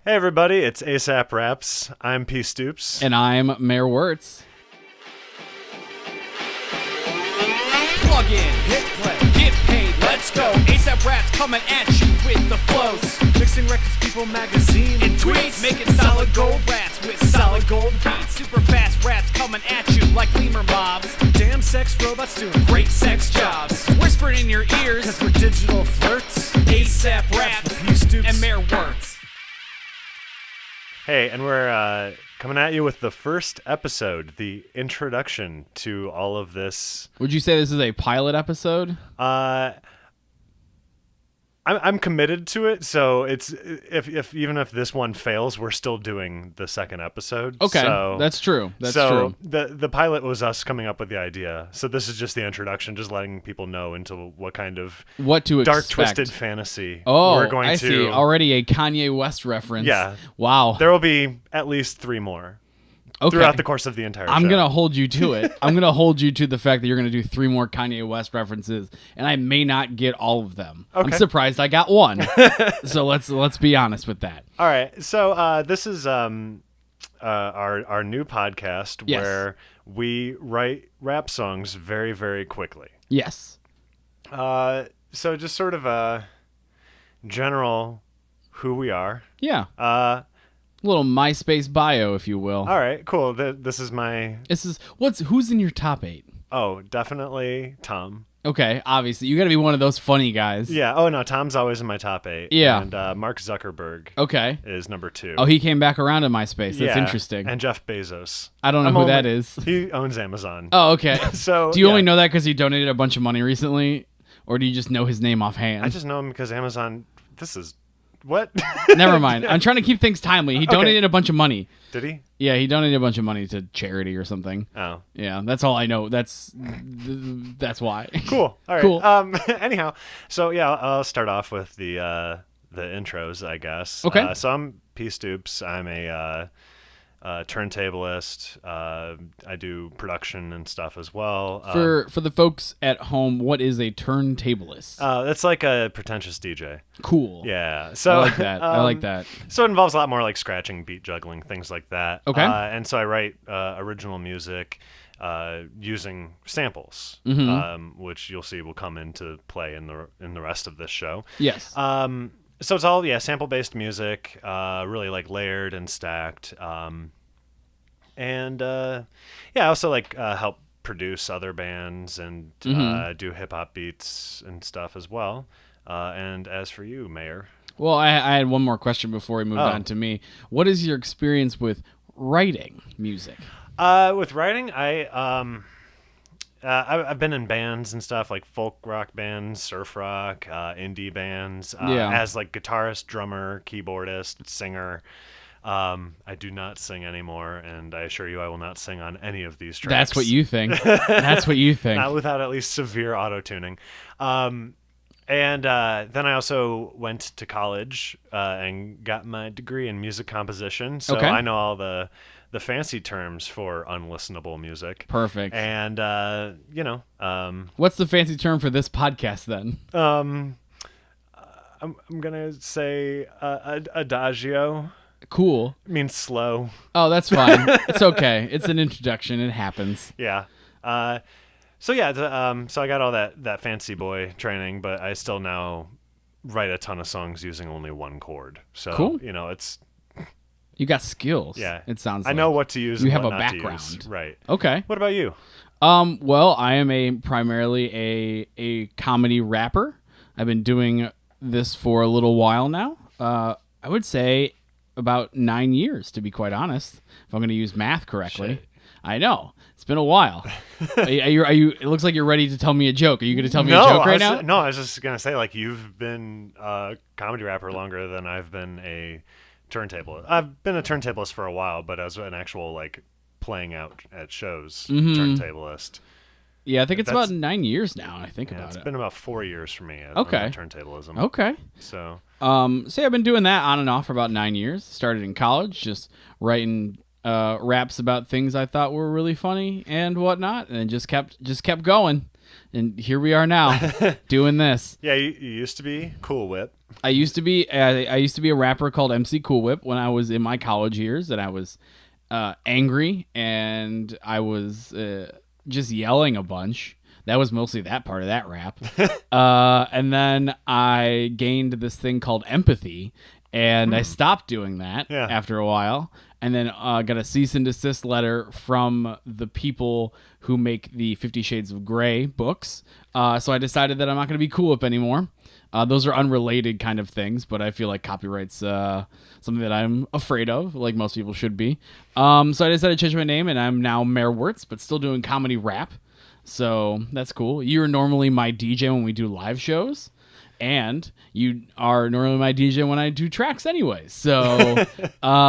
Hey everybody, it's ASAP RAPS. I'm P. Stoops. And I'm Mayor Wirtz. Plug in, hit play, get paid, let's go. ASAP RAPS coming at you with the flows. Mixing records, people, magazine, And tweets, making solid gold raps with solid gold beats. Super fast raps coming at you like lemur mobs. Damn sex robots doing Great sex jobs, whispering in your ears. because we're digital flirts. ASAP RAPS P. Stoops. and Mayor Wirtz. Hey, and we're coming at you with the first episode, the introduction to all of this. Would you say this is a pilot episode? I'm committed to it, so it's if even if this one fails, we're still doing the second episode. Okay, so, that's true. That's so true. the pilot was us coming up with the idea. So this is just the introduction, just letting people know into what kind of What to dark, expect. twisted fantasy Oh, we're going I to. see. Already a Kanye West reference. Yeah. Wow. There will be at least 3 more Okay. throughout the course of the entire show. I'm going to hold you to it. I'm going to hold you to the fact that you're going to do 3 more Kanye West references, and I may not get all of them. Okay. I'm surprised I got one. So let's be honest with that. All right. So this is our new podcast Yes. where we write rap songs very, very quickly. Yes. So just sort of a general who we are. Yeah. Little MySpace bio, if you will. All right, cool. This is my... Who's in your top 8? Oh, definitely Tom. Okay, obviously. You got to be one of those funny guys. Yeah. Oh, no, Tom's always in my top 8. Yeah. And Mark Zuckerberg Okay. is number 2. Oh, he came back around to MySpace. That's Yeah, interesting. And Jeff Bezos. I don't know who that is. He owns Amazon. Oh, okay. So Do you yeah. only know that because he donated a bunch of money recently? Or do you just know his name offhand? I just know him because Amazon... This is... What? Never mind. I'm trying to keep things timely. He donated a bunch of money. Did he? Yeah, he donated a bunch of money to charity or something. Oh. Yeah, that's all I know. That's why. Cool. All right. Cool. Anyhow, so yeah, I'll start off with the intros, I guess. Okay. So I'm P. Stoops. I'm a turntablist. I do production and stuff as well. For the folks at home, what is a turntablist? That's like a pretentious DJ. Cool. Yeah. So I like that. I like that. So it involves a lot more like scratching, beat juggling, things like that. Okay. And so I write original music using samples, Mm-hmm. which you'll see will come into play in the rest of this show. Yes. So it's all sample-based music, really like layered and stacked, and I also like help produce other bands and do hip hop beats and stuff as well. And as for you, Mayor, Well, I had one more question before we moved on to me. What is your experience with writing music? with writing, I've been in bands and stuff like folk rock bands, surf rock, indie bands. As like guitarist, drummer, keyboardist, singer. I do not sing anymore, and I assure you I will not sing on any of these tracks. That's what you think. That's what you think. Not without at least severe auto-tuning. And then I also went to college and got my degree in music composition. So Okay. I know all the fancy terms for unlistenable music. Perfect. And, What's the fancy term for this podcast then? I'm going to say adagio. Cool. Means slow. Oh, that's fine. It's okay. It's an introduction. It happens. Yeah. So I got all that fancy boy training, but I still now write a ton of songs using only one chord. So, Cool. It's... You got skills. Yeah. It sounds like. I know what to use You and have what a not to background. use. Right. Okay. What about you? Well, I am primarily a comedy rapper. I've been doing this for a little while now. I would say about 9 years, to be quite honest, if I'm going to use math correctly. Shit. I know. It's been a while. Are you? It looks like you're ready to tell me a joke. Are you going to tell me a joke right now? No, I was just going to say, like, you've been a comedy rapper longer than I've been a turntable. I've been a turntablist for a while, but as an actual, like, playing out at shows turntablist. Yeah, I think it's about 9 years now. I think about It's it. been about 4 years for me at Okay. turntablism. Okay. So, Say I've been doing that on and off for about 9 years. Started in college, just writing raps about things I thought were really funny and whatnot, and just kept going. And here we are now doing this. Yeah, you used to be Cool Whip. I used to be a rapper called MC Cool Whip when I was in my college years, and I was angry, and I was just yelling a bunch. That was mostly that part of that rap. And then I gained this thing called empathy, and I stopped doing that after a while. And then got a cease and desist letter from the people who make the 50 Shades of Grey books. So I decided that I'm not going to be Cool Whip anymore. Those are unrelated kind of things, but I feel like copyright's something that I'm afraid of, like most people should be. So I decided to change my name, and I'm now Mayor Wirtz, but still doing comedy rap. So that's cool. You're normally my DJ when we do live shows, and you are normally my DJ when I do tracks anyways. So,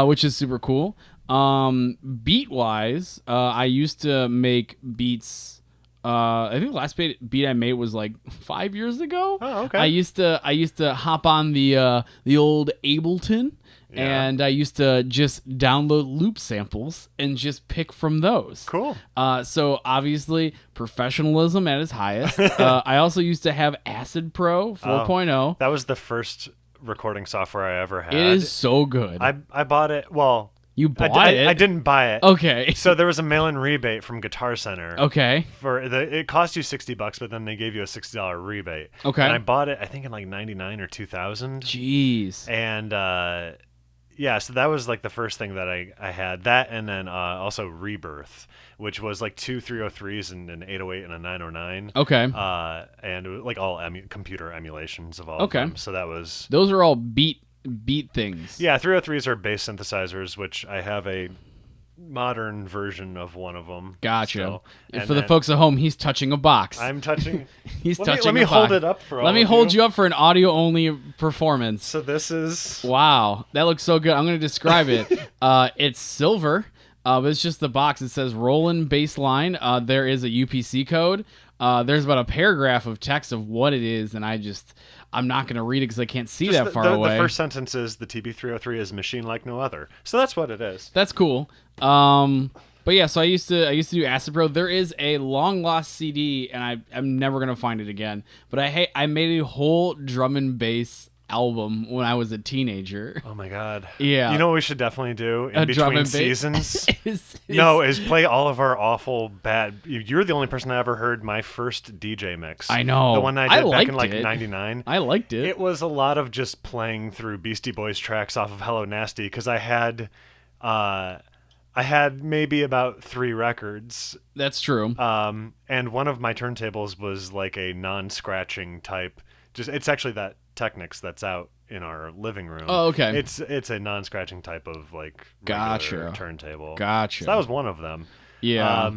which is super cool. Beat-wise, I used to make beats. I think the last beat I made was like 5 years ago. Oh, okay. I used to hop on the old Ableton, and I used to just download loop samples and just pick from those. Cool. So obviously professionalism at its highest. I also used to have Acid Pro 4.0. That was the first recording software I ever had. It is so good. I bought it. Well, you bought it? I didn't buy it. Okay. So there was a mail-in rebate from Guitar Center. Okay. It cost you $60, but then they gave you a $60 rebate. Okay. And I bought it, I think, in like 99 or 2000. Jeez. And so that was like the first thing that I had. That, and then also Rebirth, which was like two 303s and an 808 and a 909. Okay. And it was like all computer emulations of all of them. So that was... Those are all beat things. Yeah, 303s are bass synthesizers, which I have a modern version of one of them. Gotcha. For the folks at home, he's touching a box. I'm touching... Let me hold it up for all Let me of hold you up for an audio-only performance. So this is... Wow, that looks so good. I'm going to describe it. It's silver, but it's just the box. It says Roland bass line. There is a UPC code. There's about a paragraph of text of what it is, and I'm not going to read it because I can't see that far away. The first sentence is, the TB-303 is a machine like no other. So that's what it is. That's cool. But yeah, so I used to do Acid Pro. There is a long lost CD, and I'm never going to find it again. But I made a whole drum and bass album when I was a teenager. Oh my god. Yeah. You know what we should definitely do in between seasons? is play all of our awful bad... You're the only person I ever heard my first DJ mix. I know. The one I did back in like 99. I liked it. It was a lot of just playing through Beastie Boys tracks off of Hello Nasty, because I had maybe about 3 records. That's true. And one of my turntables was like a non-scratching type. It's actually that Technics that's out in our living room. Oh, okay. It's a non-scratching type of like regular turntable. Gotcha. So that was one of them. Yeah.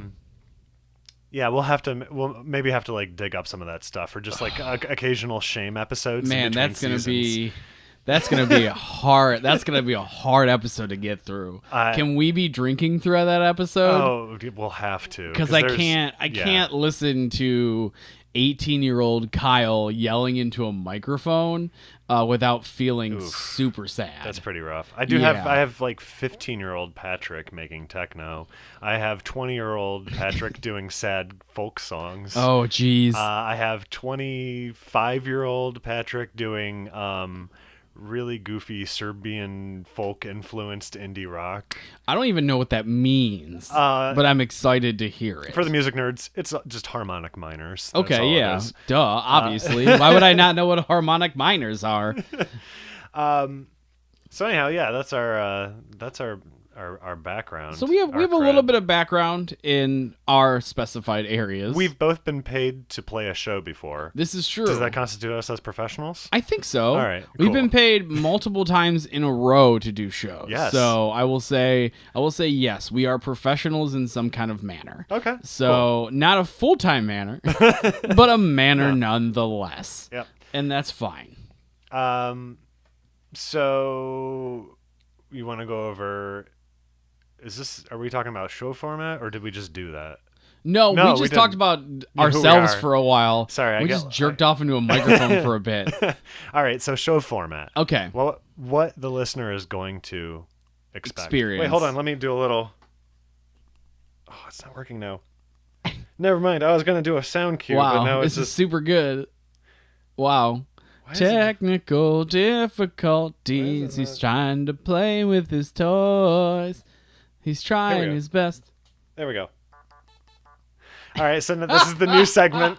We'll maybe have to like dig up some of that stuff, or just like occasional shame episodes. Man, that's gonna be a hard. That's gonna be a hard episode to get through. Can we be drinking throughout that episode? Oh, we'll have to. Because I can't listen to 18-year-old Kyle yelling into a microphone without feeling super sad. That's pretty rough. I have like 15-year-old Patrick making techno. I have 20-year-old Patrick doing sad folk songs. Oh, jeez. I have 25-year-old Patrick doing really goofy Serbian folk-influenced indie rock. I don't even know what that means, but I'm excited to hear it. For the music nerds, it's just harmonic minors. Okay, yeah. Duh, obviously. Why would I not know what harmonic minors are? So anyhow, yeah, that's our background. So we have a little bit of background in our specified areas. We've both been paid to play a show before. This is true. Does that constitute us as professionals? I think so. All right, cool. We've been paid multiple times in a row to do shows. Yes. So I will say yes, we are professionals in some kind of manner. Okay. So not a full-time manner, but a manner nonetheless. Yep. And that's fine. So you want to go over... Are we talking about show format, or did we just do that? No, we just talked about ourselves for a while. Sorry, we just jerked off into a microphone for a bit. All right, so show format. Okay. Well, what the listener is going to experience. Wait, hold on. Let me do a little... Oh, it's not working now. Never mind. I was gonna do a sound cue, but Wow, now this it's is just super good. Wow. Technical difficulties. He's trying to play with his toys. He's trying his best. There we go. All right, so this is the new segment.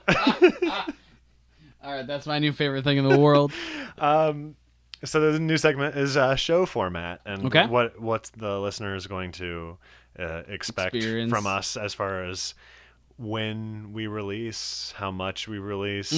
All right, that's my new favorite thing in the world. So the new segment is show format, and Okay. what the listener is going to expect Experience. from us as far as when we release, how much we release,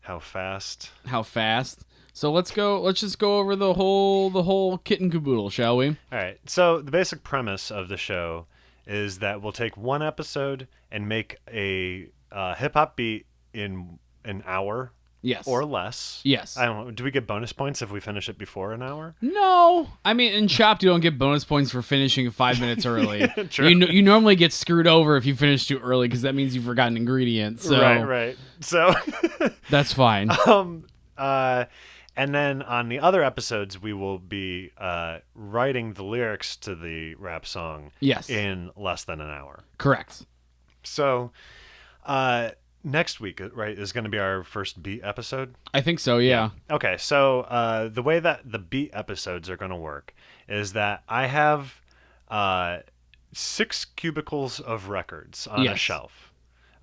how fast. How fast? So let's just go over the whole kit and caboodle, shall we? All right. So the basic premise of the show is that we'll take one episode and make a hip hop beat in an hour. Yes. Or less. Yes. I don't know. Do we get bonus points if we finish it before an hour? No. I mean, in Chopped, you don't get bonus points for finishing 5 minutes early. True. You normally get screwed over if you finish too early because that means you forgot an ingredient. So Right. So that's fine. And then on the other episodes, we will be writing the lyrics to the rap song Yes. in less than an hour. Correct. So next week, right, is going to be our first beat episode. I think so, yeah. Okay, so the way that the beat episodes are going to work is that I have 6 cubicles of records on a Yes. shelf.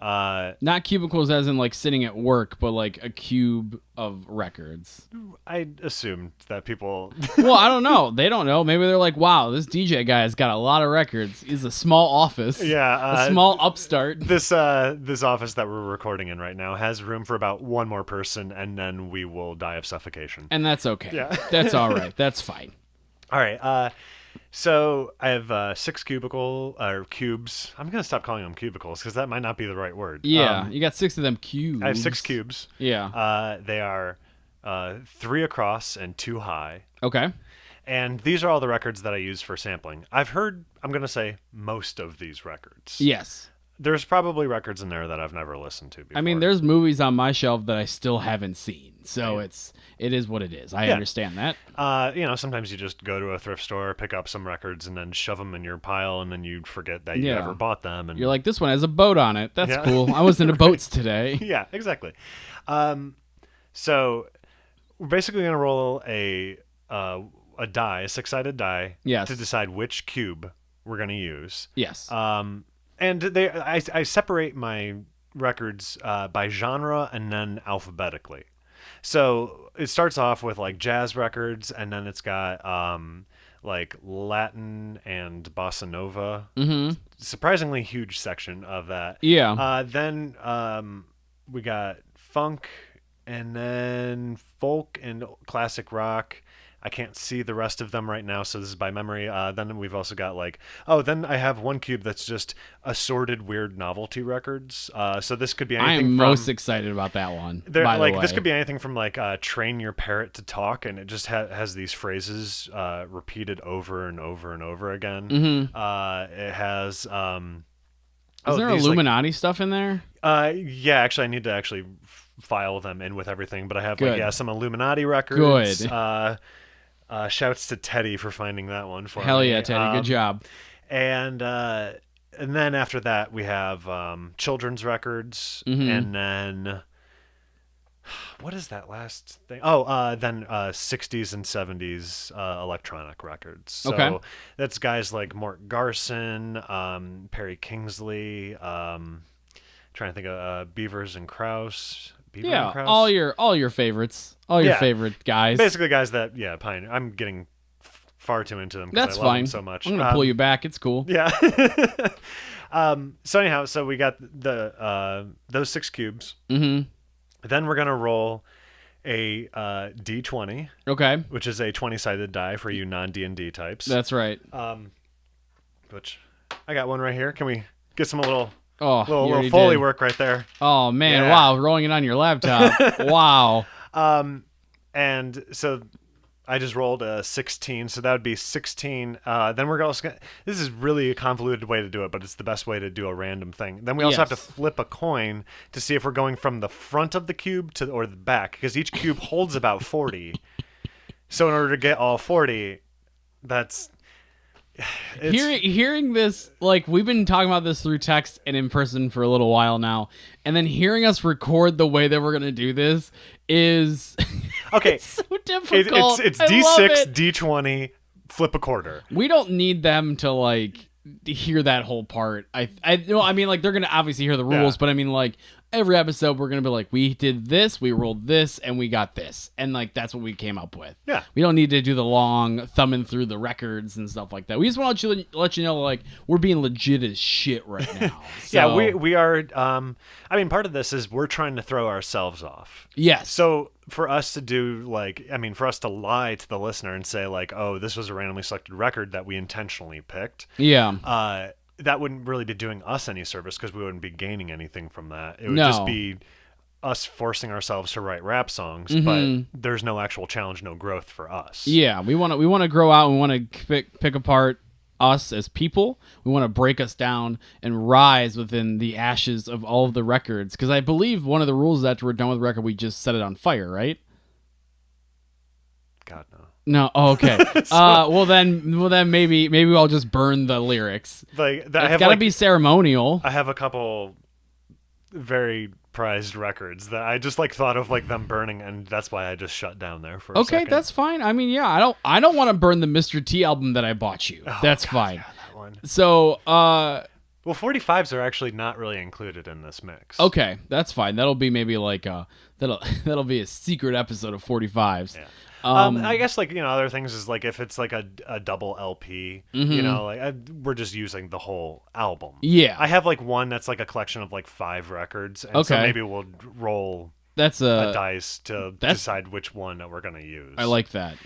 Not cubicles as in like sitting at work, but like a cube of records. I assumed that people... Well, I don't know. They don't know. Maybe they're like, wow, this DJ guy has got a lot of records. He's a small office. Yeah. A small upstart. This office that we're recording in right now has room for about one more person, and then we will die of suffocation. And that's okay. Yeah. That's all right. That's fine. All right. So I have 6 cubes. I'm gonna stop calling them cubicles because that might not be the right word. Yeah, you got 6 of them cubes. I have 6 cubes. Yeah. They are 3 across and 2 high. Okay. And these are all the records that I use for sampling. I've heard, I'm going to say, most of these records. Yes. There's probably records in there that I've never listened to before. I mean, there's movies on my shelf that I still haven't seen. So it is what it is. I understand that. Sometimes you just go to a thrift store, pick up some records, and then shove them in your pile, and then you forget that you ever bought them. And you're like, this one has a boat on it. That's cool. I was into boats today. Yeah, exactly. So we're basically going to roll a die, a 6-sided die, Yes. to decide which cube we're going to use. Yes. And I separate my records by genre and then alphabetically. So it starts off with like jazz records, and then it's got like Latin and bossa nova. Mm-hmm. Surprisingly huge section of that. Yeah. Then we got funk, and then folk and classic rock. I can't see the rest of them right now, so this is by memory. Then we've also got then I have one cube that's just assorted weird novelty records. So this could be anything. I am most excited about that one. By the way. This could be anything from train your parrot to talk, and it just has these phrases repeated over and over and over again. Mm-hmm. It has. Is there Illuminati stuff in there? Yeah, actually, I need to actually file them in with everything, but I have some Illuminati records. Good. Shouts to Teddy for finding that one for me. Hell yeah, Teddy. Good job. And then after that, we have children's records, Mm-hmm. and then what is that last thing? Then 60s and 70s electronic records. So Okay. that's guys like Mort Garson, Perry Kingsley, trying to think of Beavers and Krause. Yeah, all your favorites, your favorite guys. Basically, guys that pioneer. I'm getting far too into them. That's I love fine. them so much. I'm gonna pull you back. It's cool. Yeah. So anyhow, so we got those 6 cubes. Mm-hmm. Then we're gonna roll a D20. Okay. Which is a 20-sided die for you non-D&D types. That's right. Which I got one right here. Can we get some little you Foley did. work right there? Oh man! Yeah. Wow, rolling it on your laptop. Wow. And so I just rolled a 16, so that would be 16. Then we're also gonna, this is really a convoluted way to do it, but it's the best way to do a random thing. Then we also have to flip a coin to see if we're going from the front of the cube or the back, because each cube holds about 40. So in order to get all 40, that's hearing this, like, we've been talking about this through text and in person for a little while now, and then hearing us record the way that we're gonna do this is okay. it's so difficult. It's D6, D20, flip a quarter. We don't need them to like hear that whole part. I mean, like, they're gonna obviously hear the rules, but I mean, like, every episode we're gonna be like, we did this, we rolled this, and we got this, and like that's what we came up with. Yeah, we don't need to do the long thumbing through the records and stuff like that. We just want to let you know, like, we're being legit as shit right now. So, yeah, we are. I mean, part of this is we're trying to throw ourselves off. Yes. So for us to do, like, I mean, for us to lie to the listener and say, like, oh, this was a randomly selected record that we intentionally picked. Yeah. That wouldn't really be doing us any service because we wouldn't be gaining anything from that. It would just be us forcing ourselves to write rap songs, but there's no actual challenge, no growth for us. Yeah, we want to grow out. We want to pick apart us as people. We want to break us down and rise within the ashes of all of the records. Because I believe one of the rules is after we're done with the record, we just set it on fire, right? God, no. No, oh, okay. Well then maybe I'll just burn the lyrics. Like that, it's gotta be ceremonial. I have a couple very prized records that I just like thought of like them burning, and that's why I just shut down there for a second. Okay, that's fine. I mean, yeah, I don't want to burn the Mr. T album that I bought you. That's fine. Yeah, that one. So, well, 45s are actually not really included in this mix. Okay, that's fine. That'll be maybe like that'll be a secret episode of 45s. Yeah. I guess, like, you know, other things is like if it's like a double LP, you know, like we're just using the whole album. Yeah. I have like one that's like a collection of like 5 records, and so maybe we'll roll a dice to decide which one that we're gonna use. I like that.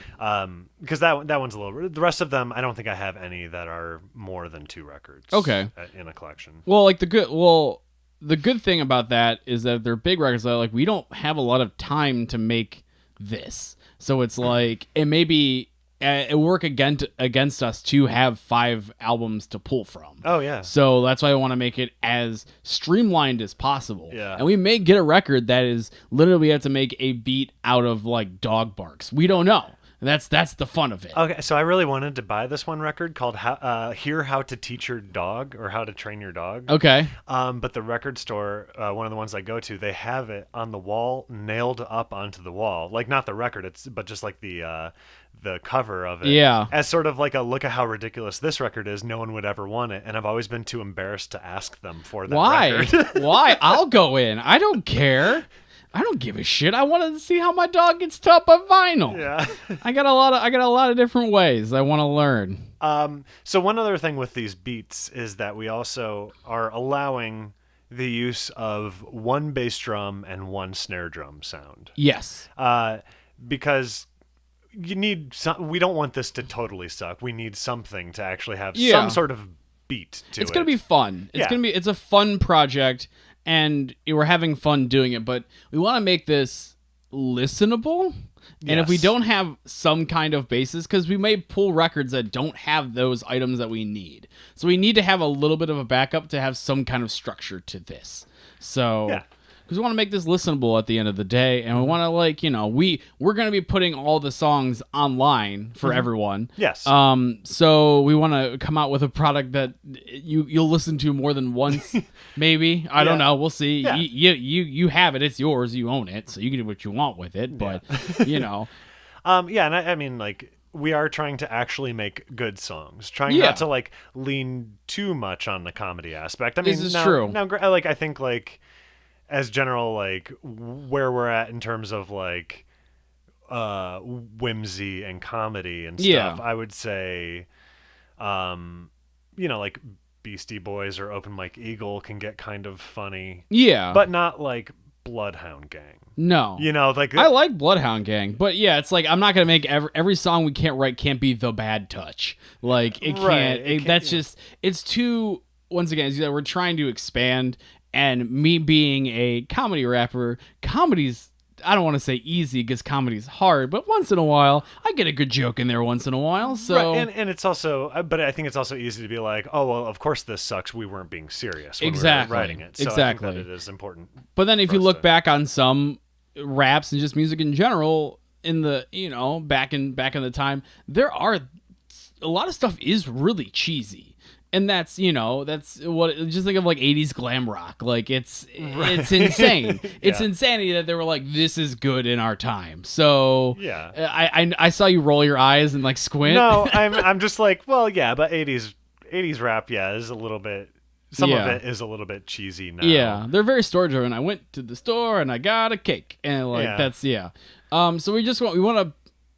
Because that one's a little. The rest of them, I don't think I have any that are more than 2 records. Okay. In a collection. Well, like the good thing about that is that they're big records. Like, we don't have a lot of time to make this. So it's like, it may be it work against us to have 5 albums to pull from. Oh, yeah. So that's why I want to make it as streamlined as possible. Yeah. And we may get a record that is literally, we have to make a beat out of like dog barks. We don't know. That's the fun of it. Okay, so I really wanted to buy this one record called Hear How to Teach Your Dog, or How to Train Your Dog. Okay. But the record store, one of the ones I go to, they have it on the wall, nailed up onto the wall. Like, not the record, but just like the cover of it. Yeah. As sort of like a look at how ridiculous this record is. No one would ever want it, and I've always been too embarrassed to ask them for that record. Why? I'll go in. I don't care. I don't give a shit. I wanted to see how my dog gets top of vinyl. Yeah. I got a lot of different ways I want to learn. So one other thing with these beats is that we also are allowing the use of 1 bass drum and 1 snare drum sound. Yes. Because you need we don't want this to totally suck. We need something to actually have some sort of beat to it. It's going to be fun. It's a fun project. And we're having fun doing it, but we want to make this listenable. And if we don't have some kind of basis, because we may pull records that don't have those items that we need. So we need to have a little bit of a backup to have some kind of structure to this. So, because we want to make this listenable at the end of the day. And we want to, like, you know, we're going to be putting all the songs online for everyone. Yes. So we want to come out with a product that you'll listen to more than once, maybe. I don't know. We'll see. Yeah. You have it. It's yours. You own it. So you can do what you want with it. But, you know. And I mean, like, we are trying to actually make good songs. Trying not to, like, lean too much on the comedy aspect. I mean, this is true. Now, like, I think, like, as general, like, where we're at in terms of, like, whimsy and comedy and stuff, I would say, you know, like, Beastie Boys or Open Mike Eagle can get kind of funny. Yeah. But not, like, Bloodhound Gang. No. You know, like... I like Bloodhound Gang, but yeah, it's like, I'm not going to make every song we can't write can't be The Bad Touch. Like, it can't... That's just... It's too... Once again, we're trying to expand... And me being a comedy rapper, comedy's, I don't want to say easy because comedy's hard, but once in a while, I get a good joke in there once in a while. So and it's also, but I think it's also easy to be like, oh, well, of course this sucks. We weren't being serious when we were writing it. So I think that it is important. But then if you look back on some raps and just music in general, in the, you know, back in the time, there are a lot of stuff is really cheesy. And that's what, just think of like 80s glam rock. Like it's insane. It's insanity that they were like, this is good in our time. So yeah, I saw you roll your eyes and like squint. No, I'm just like, well, yeah, but 80s rap, is a little bit, some of it is a little bit cheesy now. Yeah, they're very store driven. I went to the store and I got a cake, and like so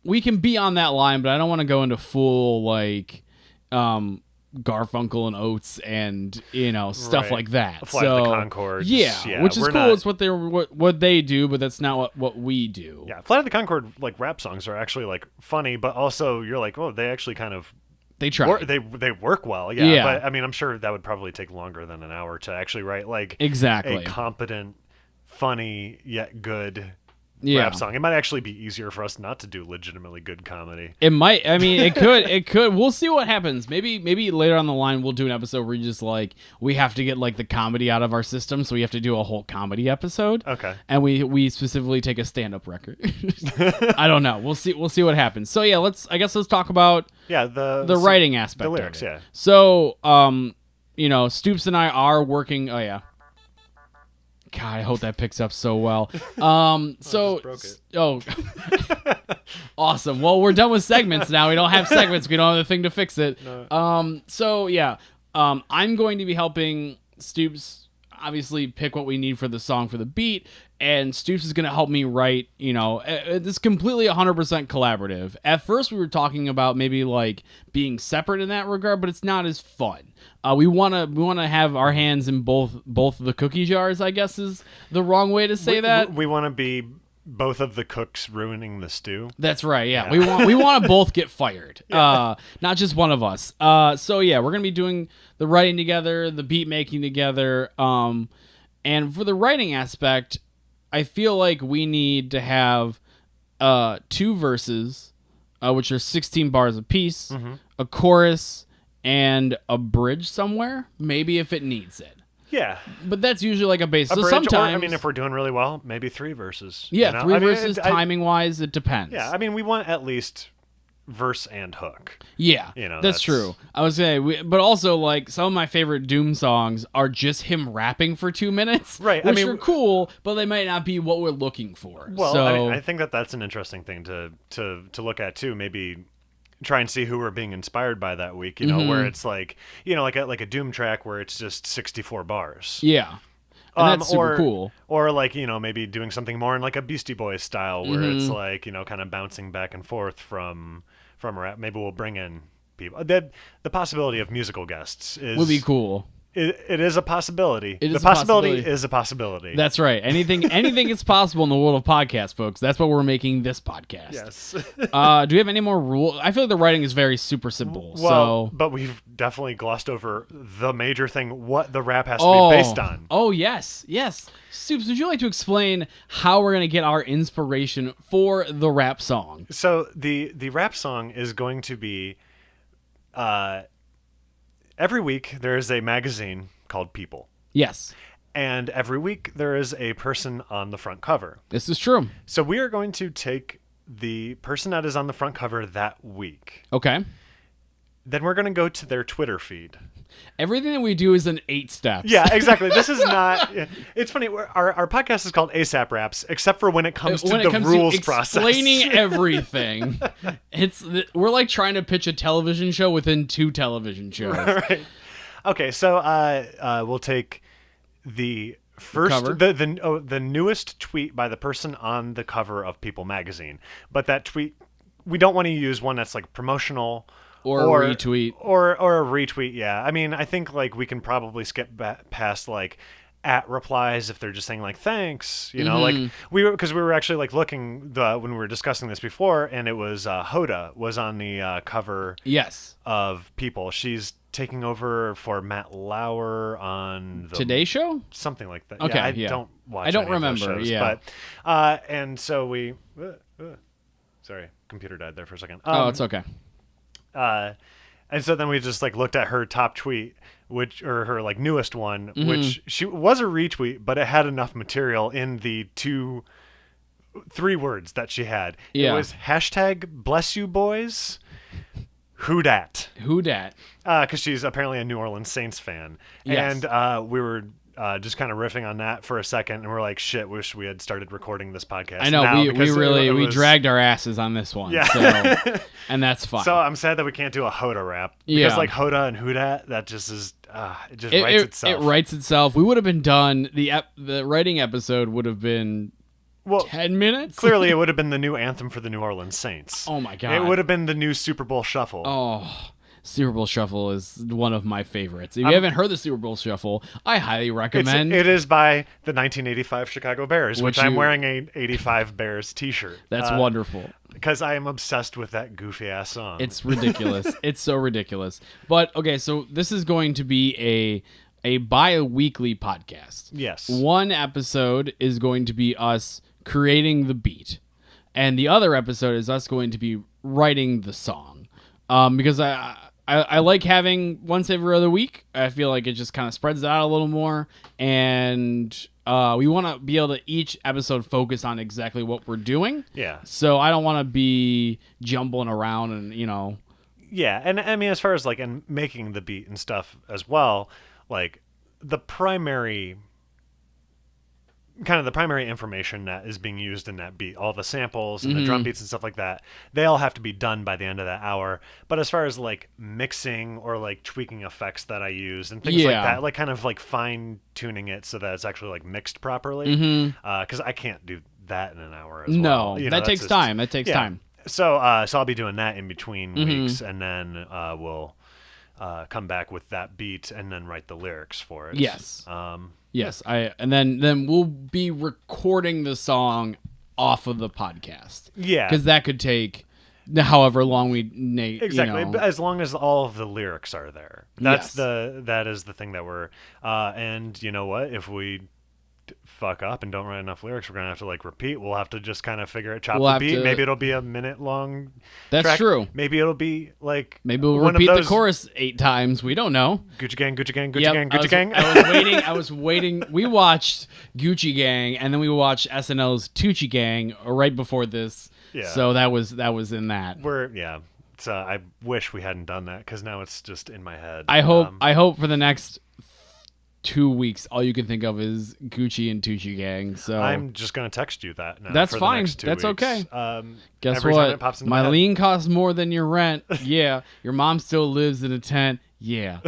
we can be on that line, but I don't want to go into full like Garfunkel and Oates and stuff like that. Flight of the Conchords. Yeah, which is cool. It's what they do, but that's not what we do. Yeah, Flight of the Conchord like rap songs are actually like funny, but also you're like, oh, they actually kind of they work well. Yeah, but I mean, I'm sure that would probably take longer than an hour to actually write like a competent, funny yet good rap song. It might actually be easier for us not to do legitimately good comedy. It might. I mean, it could. It could. We'll see what happens. Maybe later on the line we'll do an episode where we have to get like the comedy out of our system, so we have to do a whole comedy episode. Okay. And we specifically take a stand-up record. I don't know. We'll see what happens. So yeah, let's talk about the writing aspect. The lyrics, of it. So Stoops and I are working. Oh yeah. God, I hope that picks up so well. Awesome. Well, we're done with segments now. We don't have segments. We don't have the thing to fix it. No. I'm going to be helping Stoops obviously pick what we need for the song for the beat, and Stoops is going to help me write. It's completely 100% collaborative. At first, we were talking about maybe like being separate in that regard, but it's not as fun. We want to have our hands in both the cookie jars, I guess is the wrong way to say that. We want to be both of the cooks ruining the stew. That's right. Yeah. We want to both get fired. Not just one of us. So yeah, we're going to be doing the writing together, the beat making together. And for the writing aspect, I feel like we need to have 2 verses, which are 16 bars apiece, a chorus, and a bridge somewhere, maybe if it needs it. Yeah. But that's usually like a base. So sometimes, if we're doing really well, maybe 3 verses. Yeah, 3 verses, timing-wise, it depends. Yeah, I mean, we want at least verse and hook. Yeah, that's true. I would say, but also, like, some of my favorite Doom songs are just him rapping for 2 minutes. Right. Which are cool, but they might not be what we're looking for. Well, I think that's an interesting thing to look at, too. Maybe try and see who we're being inspired by that week, where it's like, like a Doom track where it's just 64 bars. Yeah. And that's super cool. Or like, maybe doing something more in like a Beastie Boys style where it's like, kind of bouncing back and forth from rap. Maybe we'll bring in people. The possibility of musical guests would be cool. It is a possibility. The possibility is a possibility. That's right. Anything is possible in the world of podcasts, folks. That's what we're making this podcast. Yes. Do we have any more rules? I feel like the writing is very super simple. But we've definitely glossed over the major thing, what the rap has to be based on. Oh, yes. Stoops, would you like to explain how we're going to get our inspiration for the rap song? So the rap song is going to be... every week, there is a magazine called People. Yes. And every week, there is a person on the front cover. This is true. So we are going to take the person that is on the front cover that week. Okay. Then we're going to go to their Twitter feed. Everything that we do is in 8 steps. Yeah, exactly. This is not... It's funny. Our podcast is called ASAP Raps, except for when it comes to the rules process. Explaining everything. We're like trying to pitch a television show within 2 television shows. Right. Okay, so we'll take the first... The newest tweet by the person on the cover of People magazine. But that tweet... We don't want to use one that's like promotional... Or a retweet. Or a retweet, yeah. I mean, I think like we can probably skip past like @ replies if they're just saying like thanks, like we were actually like looking when we were discussing this before, and it was Hoda was on the cover of People. She's taking over for Matt Lauer on the Today Show? Something like that. Okay, I don't watch I don't any of those remember, shows, but and so we sorry, computer died there for a second. It's okay. And so then we just like looked at her top tweet, or her like newest one, which she was a retweet, but it had enough material in the 3 words that she had. Yeah. It was #BlessYouBoys. Who Dat? Who Dat? Because she's apparently a New Orleans Saints fan. Yes. And we were just kind of riffing on that for a second, and we're like, shit, wish we had started recording this podcast. I know, now, we dragged our asses on this one. Yeah. So, and that's fine. So I'm sad that we can't do a Hoda rap. Because like Hoda and Who Dat, that just is, it just writes itself. It writes itself. We would have been done, the writing episode would have been 10 minutes? Clearly, it would have been the new anthem for the New Orleans Saints. Oh, my God. It would have been the new Super Bowl Shuffle. Oh, Super Bowl Shuffle is one of my favorites. If you haven't heard the Super Bowl Shuffle, I highly recommend. It is by the 1985 Chicago Bears, which I'm wearing a 85 Bears t-shirt. That's wonderful. Because I am obsessed with that goofy-ass song. It's ridiculous. It's so ridiculous. But, okay, so this is going to be a bi-weekly podcast. Yes. One episode is going to be us creating the beat, and the other episode is us going to be writing the song. Because I like having once every other week. I feel like it just kind of spreads out a little more, and we want to be able to each episode focus on exactly what we're doing. Yeah. So I don't want to be jumbling around and, Yeah, and I mean, as far as like and making the beat and stuff as well, like the primary information that is being used in that beat, all the samples and the drum beats and stuff like that, they all have to be done by the end of that hour. But as far as like mixing or like tweaking effects that I use and things like that, like kind of like fine tuning it so that it's actually like mixed properly, because I can't do that in an hour as well. No, that takes time. That takes time. So I'll be doing that in between weeks, and then we'll come back with that beat and then write the lyrics for it. Yes. Yes, and then we'll be recording the song off of the podcast. Yeah, because that could take however long we exactly. As long as all of the lyrics are there, that is the thing that we're. And you know what? If we fuck up and don't write enough lyrics, we're gonna have to like repeat. We'll have to just kind of figure it, chop the beat. Maybe it'll be a minute long. That's track. True. Maybe it'll be like we'll repeat the chorus 8 times. We don't know. Gucci gang, Gucci gang, Gucci gang, Gucci gang. I was waiting. We watched Gucci Gang, and then we watched SNL's Tucci Gang right before this. Yeah. So that was in that. So I wish we hadn't done that because now it's just in my head. I hope for the next 2 weeks, all you can think of is Gucci and Tucci Gang. So I'm just gonna text you that. Now that's for fine. The next 2 that's weeks. Okay. Guess what? My lean costs more than your rent. Yeah. Your mom still lives in a tent. Yeah.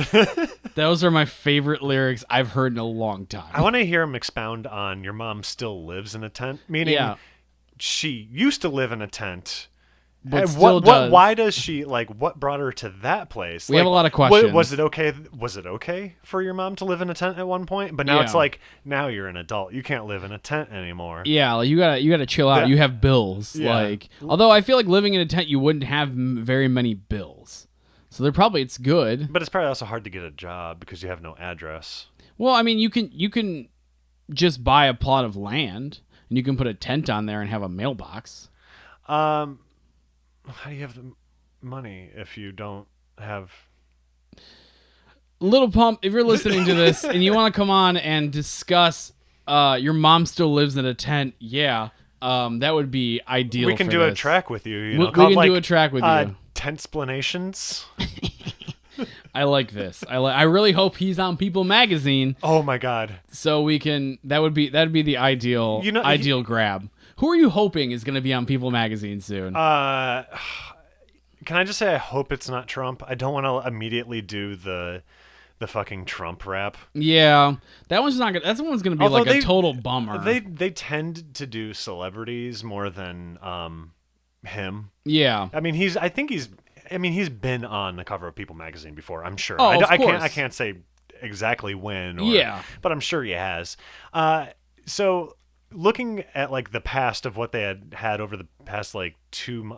Those are my favorite lyrics I've heard in a long time. I want to hear him expound on "your mom still lives in a tent," meaning she used to live in a tent. But still does. Why does she, like, what brought her to that place? We have a lot of questions. Was it okay for your mom to live in a tent at one point? But now it's like, now you're an adult. You can't live in a tent anymore. Yeah, like you gotta chill out. You have bills. Yeah. Like, although I feel like living in a tent, you wouldn't have very many bills. So it's good. But it's probably also hard to get a job because you have no address. Well, I mean, you can just buy a plot of land and you can put a tent on there and have a mailbox. How do you have the money if you don't have... Little Pump, if you're listening to this and you want to come on and discuss your mom still lives in a tent, that would be ideal. We can do a track with you. We can do a track with you. Tentsplanations. I like this. I really hope he's on People Magazine. Oh my God. So we can. That'd be the ideal grab. Who are you hoping is going to be on People Magazine soon? Can I just say I hope it's not Trump? I don't want to immediately do the fucking Trump rap. Yeah, that one's not good. That one's going to be a total bummer. They tend to do celebrities more than him. Yeah. I mean, he's been on the cover of People Magazine before, I'm sure. Oh, of course. I can't say exactly when but I'm sure he has. So looking at like the past of what they had over the past like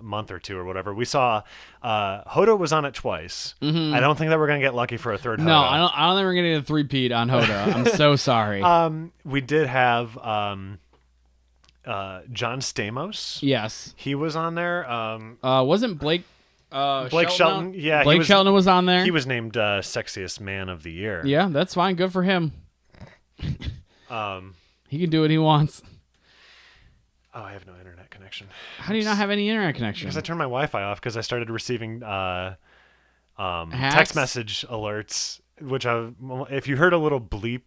month or two or whatever, we saw Hoda was on it twice. I don't think that we're gonna get lucky for a third Hoda. No, I don't think we're gonna get a three-peat on Hoda. I'm so sorry. We did have John Stamos. Yes, he was on there. Wasn't Blake Shelton? Yeah, Blake Shelton was on there. He was named sexiest man of the year. Yeah, that's fine. Good for him. He can do what he wants. Oh, I have no internet connection. How do you not have any internet connection? Because I turned my Wi-Fi off because I started receiving text message alerts, which if you heard a little bloop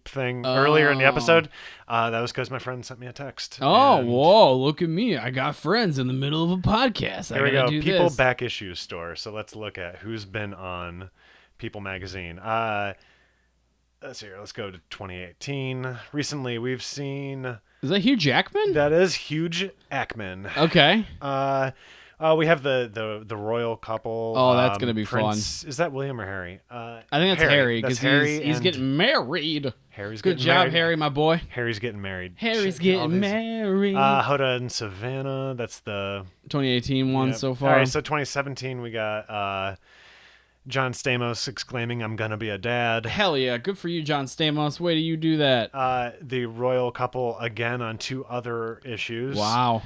thing earlier in the episode, that was because my friend sent me a text. Oh, whoa, look at me. I got friends in the middle of a podcast. There we go. People Back Issue Store. So let's look at who's been on People Magazine. Let's see here. Let's go to 2018. Recently, we've seen... Is that Hugh Jackman? That is Hugh Jackman. Okay. We have the royal couple. Oh, that's gonna be Prince, fun. Is that William or Harry? I think that's Harry because he's getting married. Harry's Good getting job, married. Harry, my boy. Harry's getting married. Harry's getting married. Hoda and Savannah. That's the 2018 one so far. All right, so 2017 we got John Stamos exclaiming, "I'm gonna be a dad." Hell yeah, good for you, John Stamos. Way do you do that? The royal couple again on 2 other issues. Wow.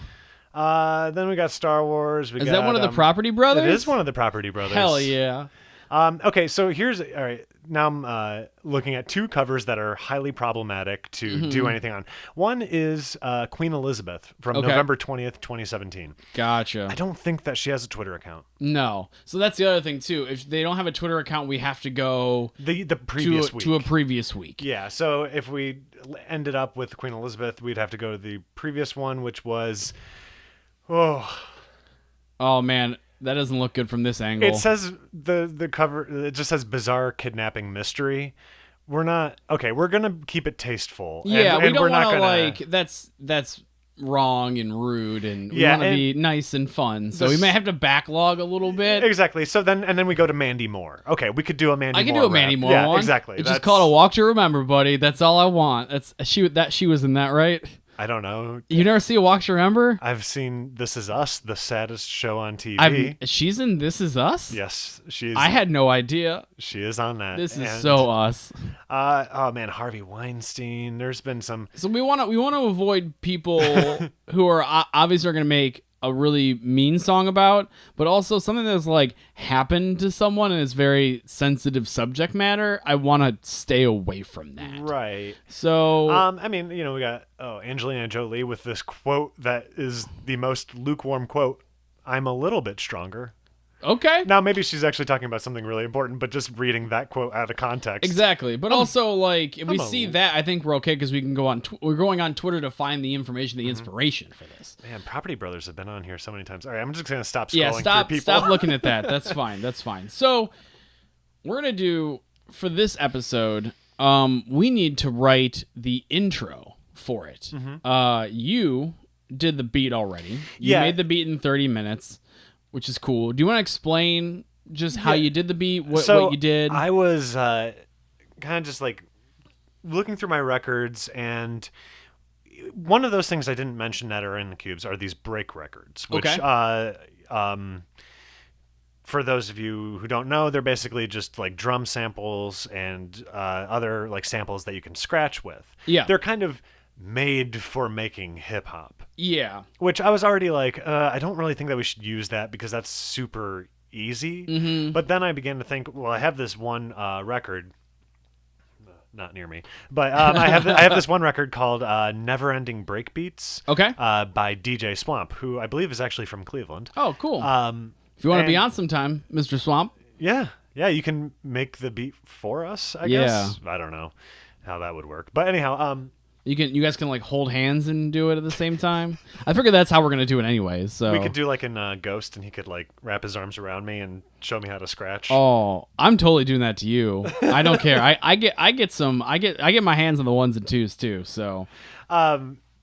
Then we got Star Wars. Is that one of the Property Brothers? It is one of the Property Brothers. Hell yeah. Okay, so all right. Now I'm looking at 2 covers that are highly problematic to do anything on. One is Queen Elizabeth from November 20th, 2017. Gotcha. I don't think that she has a Twitter account. No. So that's the other thing too. If they don't have a Twitter account, we have to go the previous week. To a previous week. Yeah. So if we ended up with Queen Elizabeth, we'd have to go to the previous one, which was Oh man. That doesn't look good from this angle. It says the cover. It just says bizarre kidnapping mystery. We're not okay. We're gonna keep it tasteful. Yeah, and we don't want to like that's wrong and rude, and we want to be nice and fun. So we may have to backlog a little bit. Exactly. So then we go to Mandy Moore. Okay, we could do a Mandy Moore. I can do a Mandy Moore one. Yeah, exactly. It's just called A Walk to Remember, buddy. That's all I want. That's she was in that, right? I don't know. You never see A Walk to Remember? I've seen This Is Us, the saddest show on TV. She's in This Is Us? Yes, she is. I had no idea. She is on that. This is so us. Oh man, Harvey Weinstein. There's been some. So we want to avoid people who are obviously going to make a really mean song about, but also something that's like happened to someone and is very sensitive subject matter. I want to stay away from that. Right. So I mean, we got Angelina Jolie with this quote that is the most lukewarm quote. "I'm a little bit stronger." Okay. Now maybe she's actually talking about something really important, but just reading that quote out of context. Exactly. But also, like, if we see that, I think we're okay because we can go on. We're going on Twitter to find the information, the inspiration for this. Man, Property Brothers have been on here so many times. All right, I'm just gonna stop scrolling through people. Stop looking at that. That's fine. That's fine. So we're gonna do for this episode. We need to write the intro for it. You did the beat already. You made the beat in 30 minutes. Which is cool. Do you want to explain just how you did the beat, what you did? I was kind of just like looking through my records, and one of those things I didn't mention that are in the cubes are these break records, which for those of you who don't know, they're basically just like drum samples and other like samples that you can scratch with. Yeah. They're kind of made for making hip hop. Yeah. Which I was already like, I don't really think that we should use that because that's super easy. But then I began to think, well, I have this one record, not near me, but I have this one record called Never Ending Breakbeats. Okay. By DJ Swamp, who I believe is actually from Cleveland. Oh, cool. If you want to be on sometime, Mr. Swamp. Yeah, you can make the beat for us, I guess. I don't know how that would work. But anyhow, you guys can like hold hands and do it at the same time. I figure that's how we're gonna do it anyways. So we could do like in Ghost, and he could like wrap his arms around me and show me how to scratch. Oh, I'm totally doing that to you. I don't care. I get my hands on the ones and twos too. So,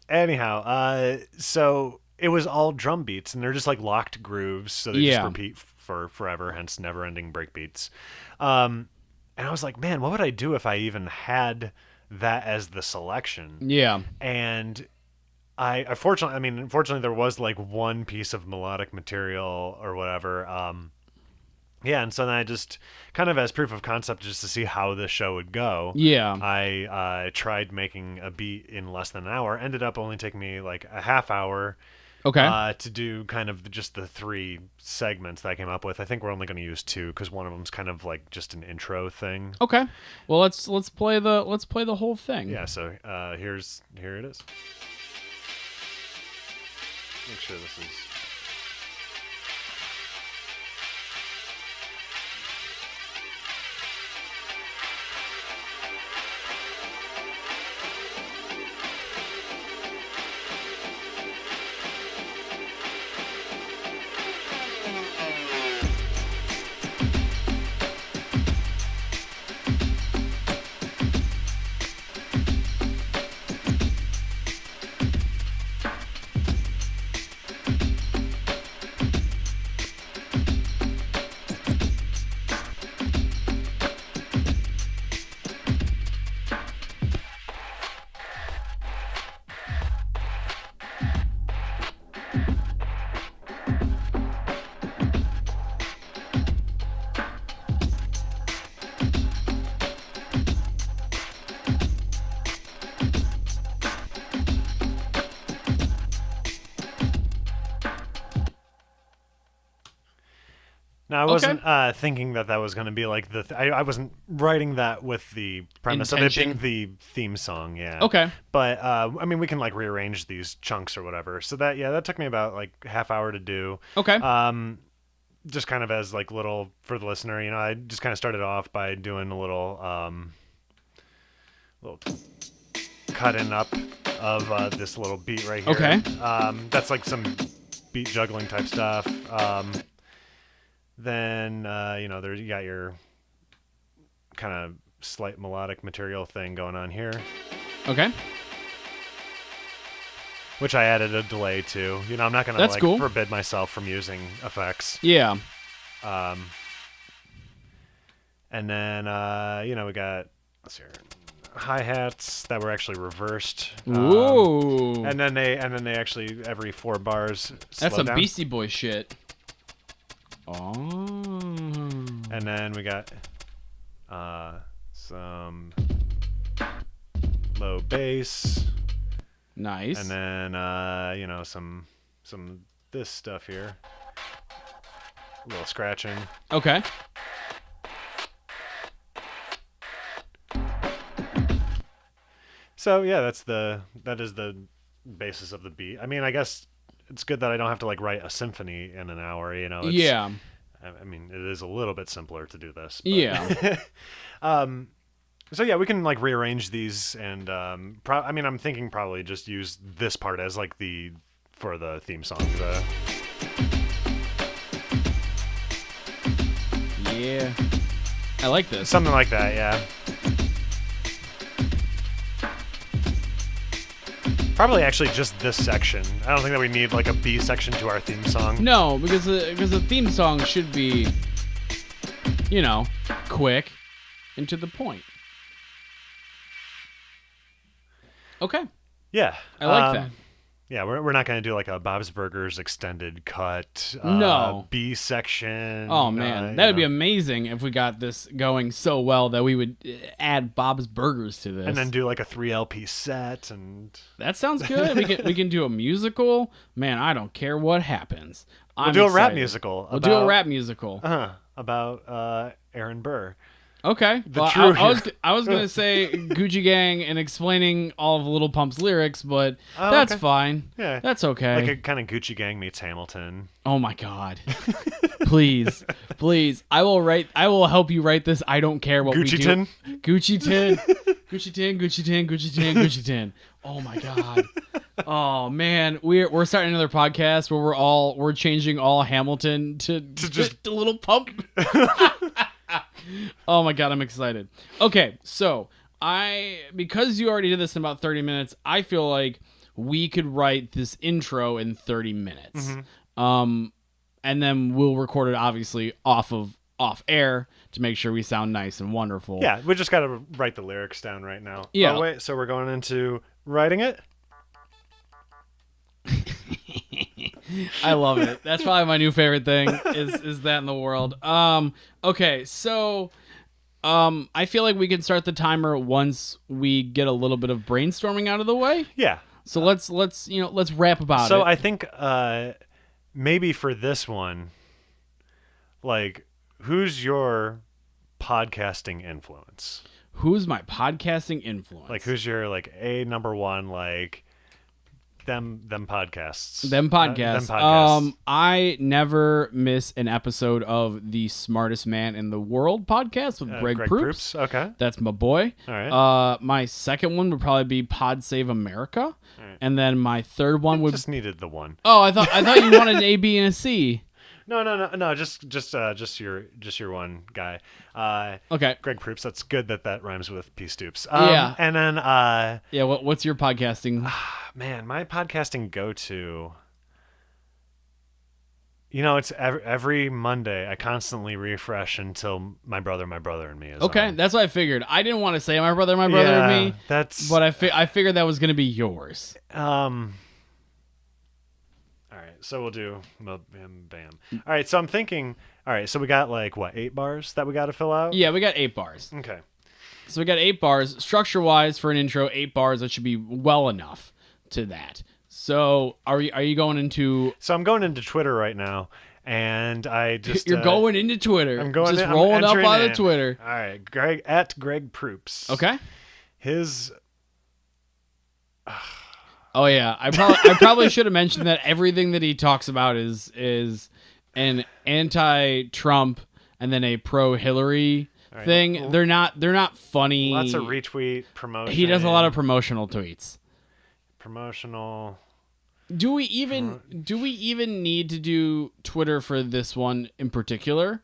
anyhow, so it was all drum beats, and they're just like locked grooves, so they just repeat for forever. Hence, never-ending breakbeats. And I was like, man, what would I do if I even had that as the selection? Yeah. And unfortunately there was like one piece of melodic material or whatever. And so then I just kind of as proof of concept just to see how the show would go. Yeah. I tried making a beat in less than an hour. Ended up only taking me like a half hour. Okay. To do kind of just the 3 segments that I came up with. I think we're only going to use 2 because one of them's kind of like just an intro thing. Okay. Well, let's play the whole thing. Yeah. So here it is. Make sure this is. No, I wasn't thinking that was going to be like I wasn't writing that with the premise of it being the theme song. Yeah. Okay. But I mean, we can like rearrange these chunks or whatever. So that took me about like half hour to do. Okay. Just kind of as like little for the listener, I just kind of started off by doing a little cutting up of this little beat right here. Okay. That's like some beat juggling type stuff. Then there you got your kind of slight melodic material thing going on here. Okay. Which I added a delay to. I'm not gonna cool. forbid myself from using effects. Yeah. And then we got hi-hats that were actually reversed. Ooh. And then they actually every 4 bars That's slow some down. Beastie Boy shit. Oh. And then we got some low bass. Nice. And then some this stuff here. A little scratching. Okay. So yeah, that is the basis of the beat. I mean, I guess it's good that I don't have to like write a symphony in an hour. Yeah. I mean, it is a little bit simpler to do this. But. Yeah. So yeah, we can like rearrange these, and I mean, I'm thinking probably just use this part as like for the theme song. Yeah. I like this. Something like that, yeah. Probably actually just this section. I don't think that we need like a B section to our theme song. No, because the theme song should be, quick and to the point. Okay. Yeah. I like that. Yeah, we're not going to do like a Bob's Burgers extended cut. No. B section. Oh, man. That would be amazing if we got this going so well that we would add Bob's Burgers to this. And then do like a 3 LP set. And that sounds good. we can do a musical. Man, I don't care what happens. We'll do a rap musical. We'll do a rap musical. About Aaron Burr. Okay. I was gonna say Gucci Gang and explaining all of Lil Pump's lyrics, but that's okay. Fine. Yeah, that's okay. Like a kind of Gucci Gang meets Hamilton. Oh my God! please, I will help you write this. I don't care what Gucci we do. Tin? Gucci Tin, Gucci Tin, Gucci Tin, Gucci Tin, Gucci Tin. Oh my God! Oh man, we're starting another podcast where we're changing all Hamilton to just a Lil Pump. Oh my God, I'm excited. Okay, so because you already did this in about 30 minutes, I feel like we could write this intro in 30 minutes. Mm-hmm. And then we'll record it obviously off air to make sure we sound nice and wonderful. Yeah, we just got to write the lyrics down right now. Yeah. Oh wait, so we're going into writing it? I love it. That's probably my new favorite thing is that in the world. Okay, so I feel like we can start the timer once we get a little bit of brainstorming out of the way. Yeah. So let's rap about it. So I think maybe for this one, like, who's your podcasting influence? Who's my podcasting influence? Like, who's your like number one like them podcasts? Them podcasts. I never miss an episode of the Smartest Man in the World podcast with Greg Proops. Okay. That's my boy. All right. My second one would probably be Pod Save America. Right. And then my third one would just needed the one. Oh, I thought you wanted an A, B, and a C. No. Just your one guy. Okay. Greg Proops. That's good that rhymes with P Stoops. Yeah. And then yeah. What's your podcasting? Man, my podcasting go-to. It's every Monday. I constantly refresh until my brother and me is okay. on. That's what I figured. I didn't want to say my brother and me. But I figured that was going to be yours. All right, so we'll do bam. All right, so I'm thinking. All right, so we got like what 8 bars that we got to fill out. Yeah, we got 8 bars. Okay. So we got 8 bars. Structure-wise, for an intro, 8 bars. That should be well enough to that. So are you going into? So I'm going into Twitter right now, and I just You're going into Twitter. I'm going. Just I'm rolling up entering on the in. Twitter. All right, Greg at Greg Proops. Okay. His. Oh yeah, I probably should have mentioned that everything that he talks about is an anti-Trump and then a pro-Hillary thing. They're not funny. Lots of retweet promotion. He does a lot of promotional tweets. Promotional. Do we even need to do Twitter for this one in particular?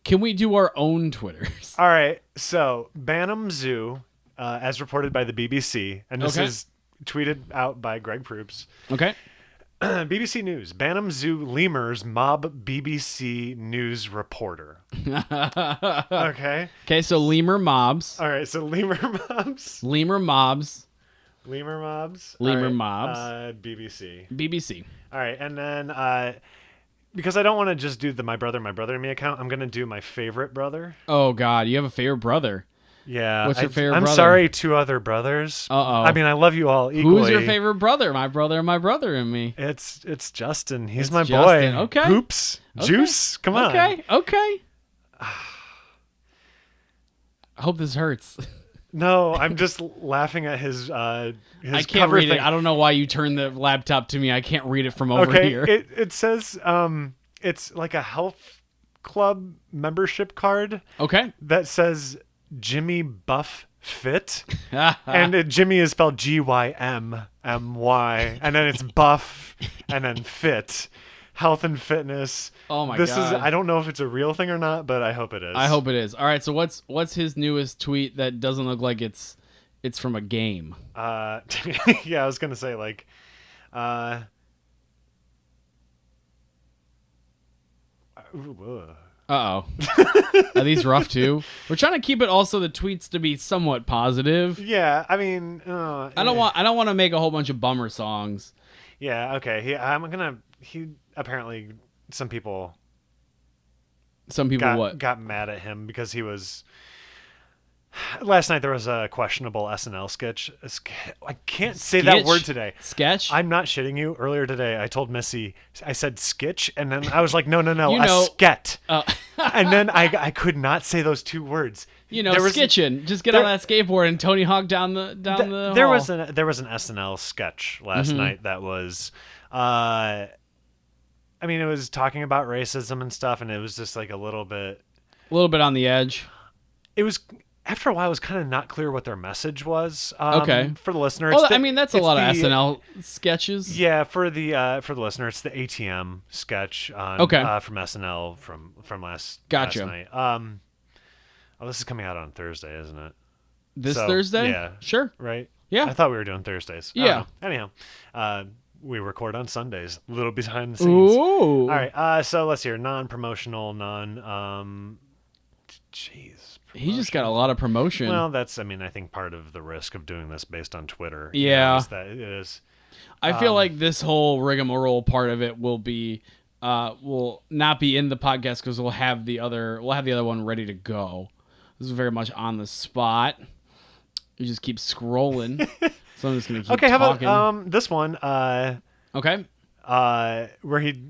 Can we do our own Twitters? All right. So Bantam Zoo, as reported by the BBC, and this is tweeted out by Greg Proops. Okay. BBC News. Bantam Zoo lemurs mob BBC News reporter. Okay. Okay, so lemur mobs. All right. So lemur mobs. Lemur mobs. Lemur mobs. Lemur All right, mobs. BBC. BBC. All right. And then because I don't want to just do the My Brother and Me account, I'm going to do my favorite brother. Oh, God. You have a favorite brother. Yeah. What's your favorite I'm brother? sorry, two other brothers. Uh-oh. I mean, I love you all equally. Who's your favorite brother? My brother and me. It's Justin. He's my Justin. boy. Okay. Hoops. Okay. Juice. Come on. Okay. I hope this hurts. No, I'm just laughing at his I can't cover read thing. it. I don't know why you turned the laptop to me. I can't read it from over here. It says it's like a health club membership card. Okay. That says Jimmy Buff Fit. And Jimmy is spelled GYMMY. And then it's Buff and then Fit. Health and fitness. Oh my God. God. I don't know if it's a real thing or not, but I hope it is. I hope it is. All right, so what's his newest tweet that doesn't look like it's from a game? Yeah, I was gonna say like Uh-oh. Are these rough too? We're trying to keep it also the tweets to be somewhat positive. yeah, I mean I don't want to make a whole bunch of bummer songs. Yeah, okay. He apparently some people got mad at him because he was. Last night there was a questionable SNL sketch. I can't say that word today. Sketch? I'm not shitting you. Earlier today, I told Missy, I said sketch, and then I was like, no, sket. And then I could not say those two words. sketching. Just get on that skateboard and Tony Hawk down the There hall. there was an SNL sketch last night that was. I mean, it was talking about racism and stuff, and it was just like a little bit on the edge. It was. After a while, it was kind of not clear what their message was. Okay. For the listener, Well, that's a lot of SNL sketches. Yeah, for the listener, it's the ATM sketch on from SNL from last night. This is coming out on Thursday, isn't it? This Thursday? Yeah. Sure. Right? Yeah. I thought we were doing Thursdays. Yeah. Anyhow, we record on Sundays. A little behind the scenes. Ooh. All right. So let's hear non-promotional, jeez. He just got a lot of promotion. Well, that's, I think part of the risk of doing this based on Twitter. Yeah. Is that it is. I feel like this whole rigmarole part of it will not be in the podcast because we'll have the other one ready to go. This is very much on the spot. You just keep scrolling. So I'm just gonna keep talking. How about this one? Okay. Where he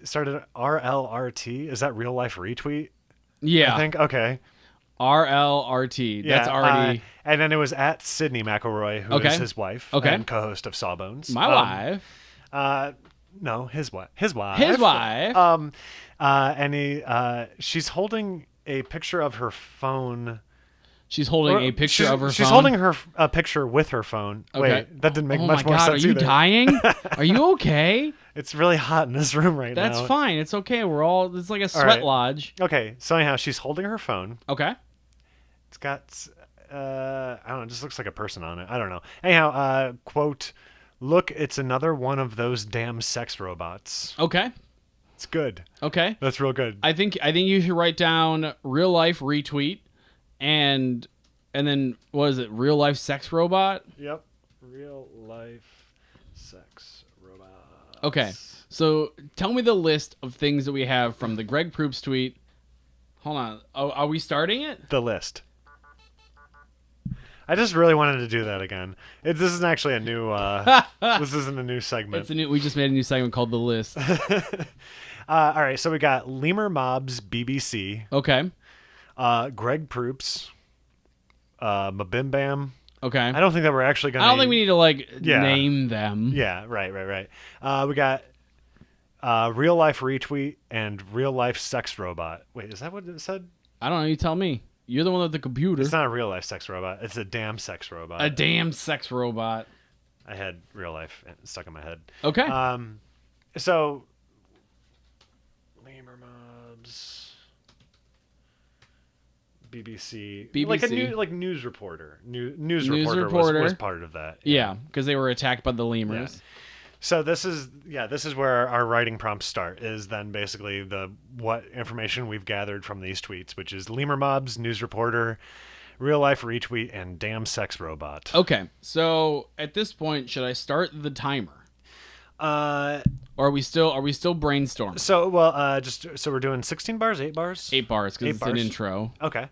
started RLRT. Is that real life retweet? Yeah. I think okay. RLRT. That's already. And then it was at Sydney McElroy, who is his wife and co-host of Sawbones. My wife. No, his wife. His wife. His wife. And she's holding a picture of her phone. She's holding a picture of her phone. She's holding a picture with her phone. Okay. Wait, that didn't make much more sense. Are you either. dying? Are you okay? It's really hot in this room right now. That's fine. It's okay. It's like a sweat lodge. Okay, so anyhow, she's holding her phone. Okay. It's got, I don't know, it just looks like a person on it. I don't know. Anyhow, quote, "Look, it's another one of those damn sex robots." Okay. It's good. Okay. That's real good. I think you should write down real life retweet and then what is it? Real life sex robot? Yep. Real life sex robot. Okay. So tell me the list of things that we have from the Greg Proops tweet. Hold on. Oh, are we starting it? The list. I just really wanted to do that again. This isn't actually a new. This isn't a new segment. We just made a new segment called The List. All right, so we got Lemur Mobs BBC, Okay. Greg Proops, Mabim Bam. Okay. I don't think that we're actually going to... I don't think we need to Yeah. name them. Yeah, right. We got Real Life Retweet and Real Life Sex Robot. Wait, is that what it said? I don't know. You tell me. You're the one with the computer. It's not a real life sex robot. It's a damn sex robot. A damn sex robot. I had real life stuck in my head. Okay. So Lemur Mobs, BBC, BBC. like news reporter. News reporter was part of that. Yeah, because they were attacked by the lemurs. Yeah. So this is where our writing prompts start. Is then basically what information we've gathered from these tweets, which is Lemur Mobs, news reporter, real life retweet, and damn sex robot. Okay, so at this point, should I start the timer? Or are we still brainstorming? So we're doing 16 bars, 8 bars, 8 bars because it's an intro. Okay.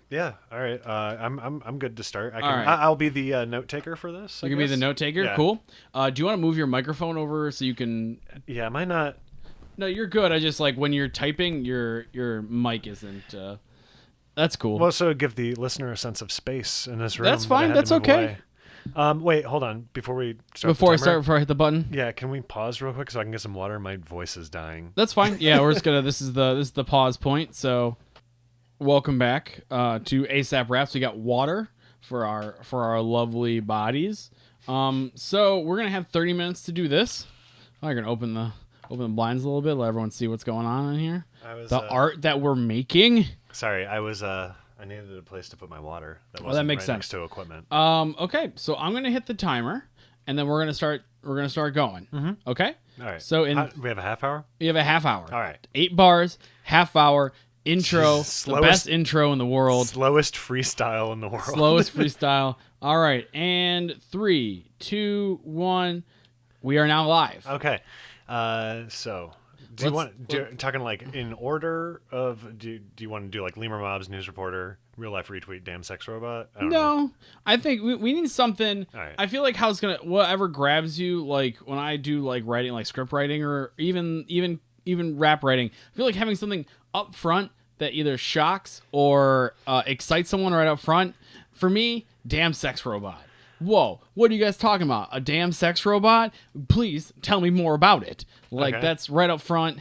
Yeah. All right. I'm good to start. I'll be the note taker for this. You can be the note taker. Yeah. Cool. Do you want to move your microphone over so you can? Yeah. Am I not? No, you're good. I just when you're typing, your mic isn't. That's cool. Well, so give the listener a sense of space in this room. That's fine. That's okay. Wait, hold on. Before I hit the button. Yeah. Can we pause real quick so I can get some water? My voice is dying. That's fine. Yeah, we're just gonna. This is the pause point. So. Welcome back to ASAP Raps. We got water for our lovely bodies. So we're gonna have 30 minutes to do this. I'm gonna open the blinds a little bit, let everyone see what's going on in here. Art that we're making. Sorry, I needed a place to put my water. That makes sense. Next to equipment. Okay, so I'm gonna hit the timer, and then we're gonna start going. Mm-hmm. Okay. All right. So we have a half hour. We have a half hour. All right. 8 bars, half hour. Intro, the best intro in the world. Slowest freestyle in the world. Slowest freestyle. All right, and 3, 2, 1. We are now live. Okay. So, talking like in order of? Do you want to do like Lemur Mobs, news reporter, real life retweet, damn sex robot? I don't know. I think we need something. All right. I feel like whatever grabs you, like when I do like writing, like script writing, or even rap writing. I feel like having something up front that either shocks or excites someone right up front. For me, damn sex robot. Whoa, what are you guys talking about? A damn sex robot? Please tell me more about it. That's right up front.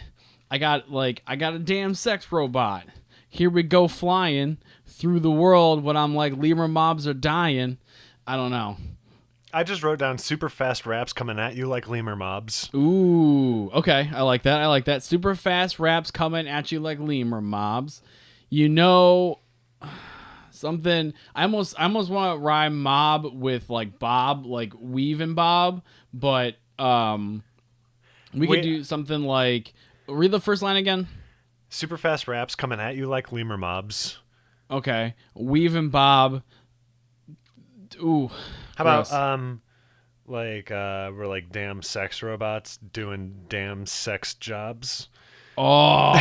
I got a damn sex robot. Here we go flying through the world when I'm like Lemur Mobs are dying. I don't know. I just wrote down super fast raps coming at you like Lemur Mobs. Ooh, okay. I like that. Super fast raps coming at you like Lemur Mobs. You know, something. I almost want to rhyme mob with like Bob, like Weave and Bob, but we could do something like. Read the first line again. Super fast raps coming at you like Lemur Mobs. Okay, Weave and Bob. Ooh. How about we're like damn sex robots doing damn sex jobs? Oh.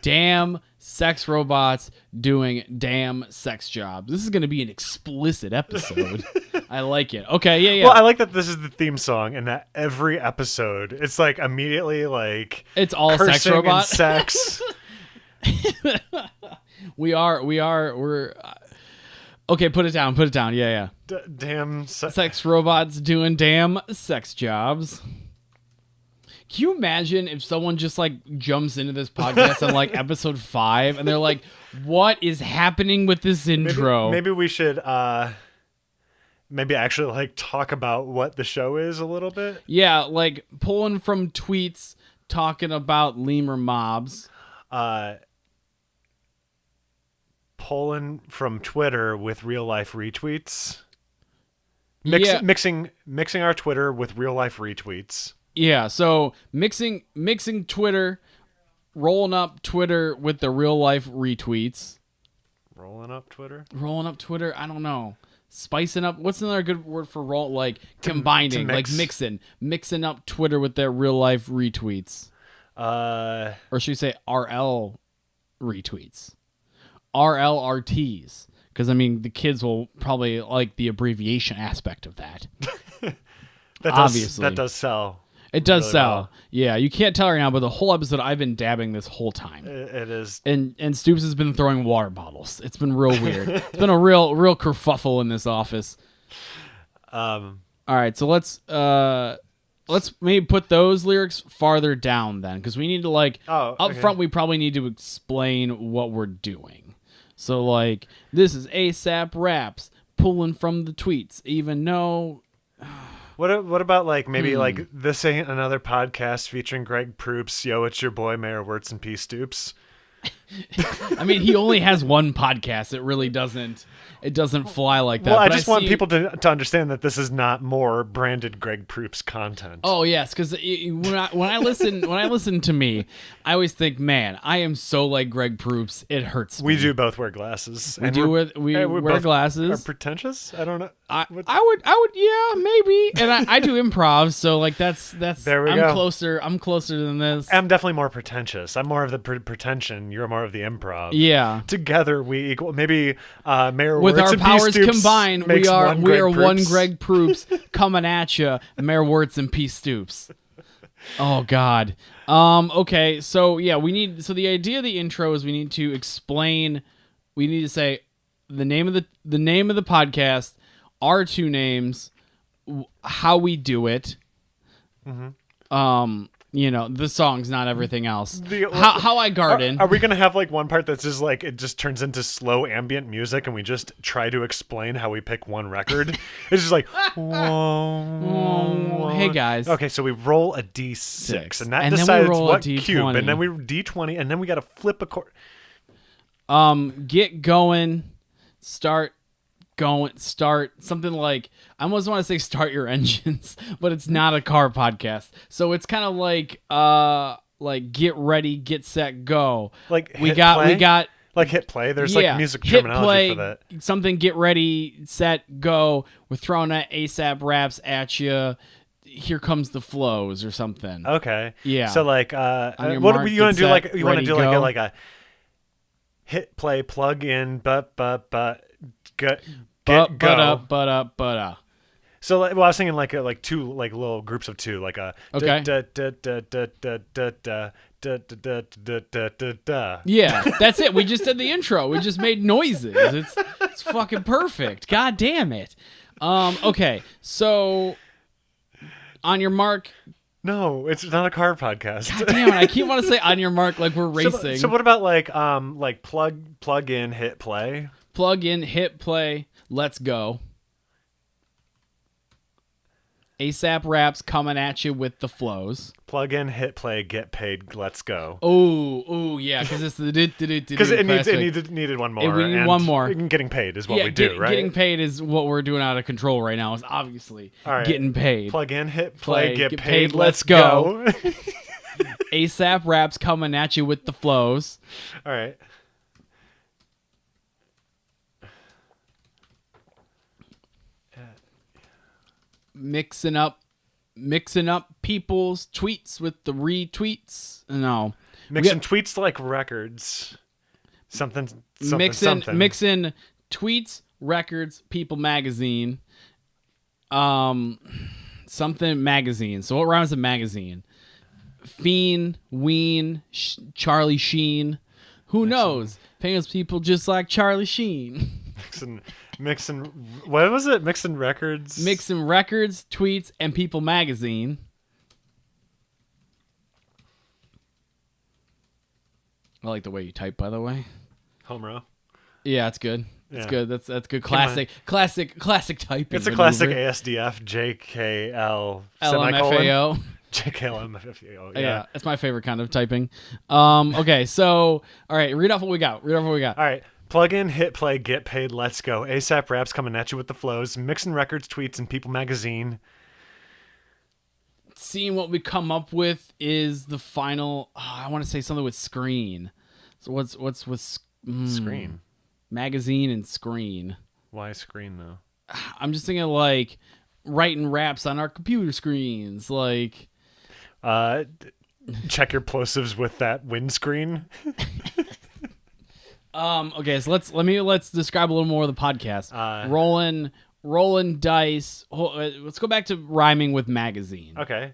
Damn sex robots doing damn sex jobs. This is going to be an explicit episode. I like it. Okay, yeah. Well, I like that this is the theme song and that every episode it's like immediately like it's all sex robot sex. We're okay, put it down. Yeah. Damn sex robots doing damn sex jobs. Can you imagine if someone just like jumps into this podcast on like episode 5 and they're like, "What is happening with this intro?" Maybe we should maybe actually like talk about what the show is a little bit. Yeah, like pulling from tweets talking about Lemur Mobs. Pulling from Twitter with real life retweets. Mixing our Twitter with real life retweets. Yeah, so mixing Twitter, rolling up Twitter with the real life retweets. Rolling up Twitter? I don't know. Spicing up. What's another good word for roll? Like combining, like mixing up Twitter with their real life retweets. Or should we say RL retweets? RLRTs. Because, I mean, the kids will probably like the abbreviation aspect of that. Obviously. That does sell. It does really sell. well. Yeah, you can't tell right now, but the whole episode I've been dabbing this whole time. It is. And Stoops has been throwing water bottles. It's been real weird. It's been a real kerfuffle in this office. All right, so let's maybe put those lyrics farther down then, because we need to up front we probably need to explain what we're doing. So like this is ASAP Raps pulling from the tweets, even though. What about like maybe like this ain't another podcast featuring Greg Proops? Yo, it's your boy Mayor Wirtz and P Stoops. I mean, he only has one podcast. It really doesn't. It doesn't fly like that. Well, but I just want people to understand that this is not more branded Greg Proops content. Oh yes, because when I listen to me, I always think, man, I am so like Greg Proops. It hurts me. We do both wear glasses. We wear glasses. Are pretentious? I don't know. I would, yeah, maybe. And I do improv, so like that's. There we I'm go. I'm closer than this. I'm definitely more pretentious. I'm more of the pretension. You're more of the improv. Yeah. Together we equal. Maybe Mayor With Wirtz our and powers P. Stoops combined, makes we are one Proops. Greg Proops coming at you, Mayor Wirtz and P. Stoops. Oh God. Okay. So yeah, the idea of the intro is we need to explain. We need to say the name of the podcast, our two names, how we do it. Mm-hmm. The songs, not everything else. How I garden. Are we gonna have like one part that's just like it just turns into slow ambient music, and we just try to explain how we pick one record? It's just like, whoa, hey guys. Okay, so we roll a D6, and that And then we decides roll a what D20. cube, and then we D20, and then we gotta flip a chord. Get going, start something like, I almost want to say start your engines, but it's not a car podcast, so it's kind of like get ready, get set, go. Like we got like hit play. There's like music terminology play, for that. Something, get ready, set, go. We're throwing that ASAP Raps at you. Here comes the flows or something. Okay. Yeah. So like your what mark, do you want to do? get Like set, you want to do ready, like a hit play plug in but get go. So like, well, I was thinking like two like little groups of two, like a okay. Yeah, that's it. We just did the intro. We just made noises. It's fucking perfect. God damn it. Okay, so on your mark. No, it's not a car podcast. God damn it! I keep wanting to say on your mark like we're racing. So what about like plug in, hit play? Plug in, hit play, let's go. ASAP Raps coming at you with the flows. Plug in, hit play, get paid, let's go. Oh, yeah, because it's the because it needed one more. We need one more. Getting paid is what we do, right? Getting paid is what we're doing out of control right now. Is obviously getting paid. Plug in, hit play, get paid, let's go. ASAP Raps coming at you with the flows. All right. Mixing up people's tweets with the retweets. No. Mixing tweets like records. Something. Mixing tweets, records, People magazine. Something magazine. So what rhymes with magazine? Fiend, Ween, Charlie Sheen. Who knows? Famous people just like Charlie Sheen. Mixing what was it? Mixing records, tweets, and People magazine. I like the way you type, by the way. Home row. Yeah, it's good. It's Yeah. good. That's good. Classic typing. It's a classic ASDF JKL LMFAO. JKLMFAO. Yeah, that's my favorite kind of typing. Okay, so all right, read off what we got. All right. Plug in, hit play, get paid, let's go. ASAP Raps coming at you with the flows. Mixing records, tweets, and People magazine. Seeing what we come up with is the final. I want to say something with screen. So what's with screen? Magazine and screen. Why screen though? I'm just thinking like writing raps on our computer screens, like. Check your plosives with that windscreen. Okay, so let's describe a little more of the podcast. rolling dice. Let's go back to rhyming with magazine. Okay.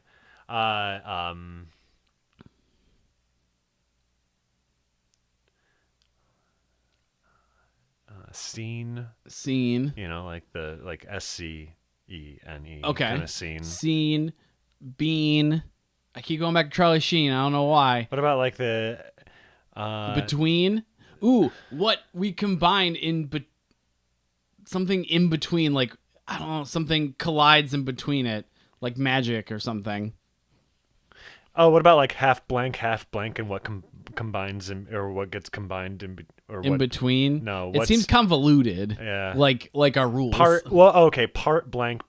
Scene. Scene. You know, like SCENE. Okay. Kind of scene. Scene. Bean. I keep going back to Charlie Sheen. I don't know why. What about like the between? Ooh, what we combined something in between, like I don't know, something collides in between it, like magic or something. Oh, what about like half blank, and what combines or what gets combined in between? No, it seems convoluted. Yeah, like our rules. Part blank,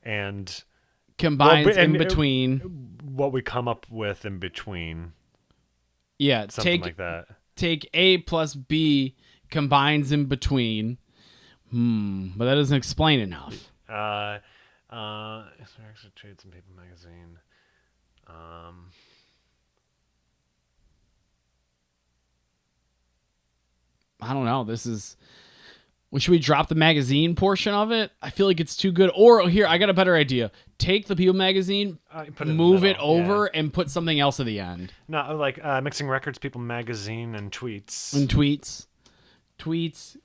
and combines in between. What we come up with in between. Yeah, something like that. Take A plus B, combines in between. But that doesn't explain enough. Trades and Paper Magazine. I don't know. Should we drop the magazine portion of it? I feel like it's too good. Or here, I got a better idea. Take the People magazine, move it over, and put something else at the end. No, like mixing records, People magazine, and tweets. And tweets,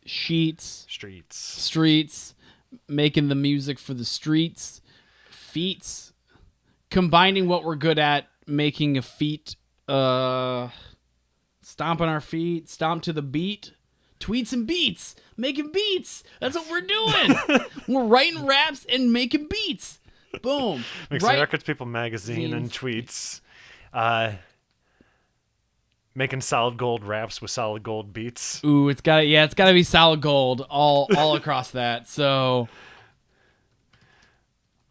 sheets, streets, making the music for the streets, feats, combining what we're good at, making a feat, stomping our feet, stomp to the beat. Tweets and beats, making beats. That's what we're doing. We're writing raps and making beats. Boom. Mixing records, People magazine, and tweets. Making solid gold raps with solid gold beats. Ooh, it's gotta be solid gold all across that. So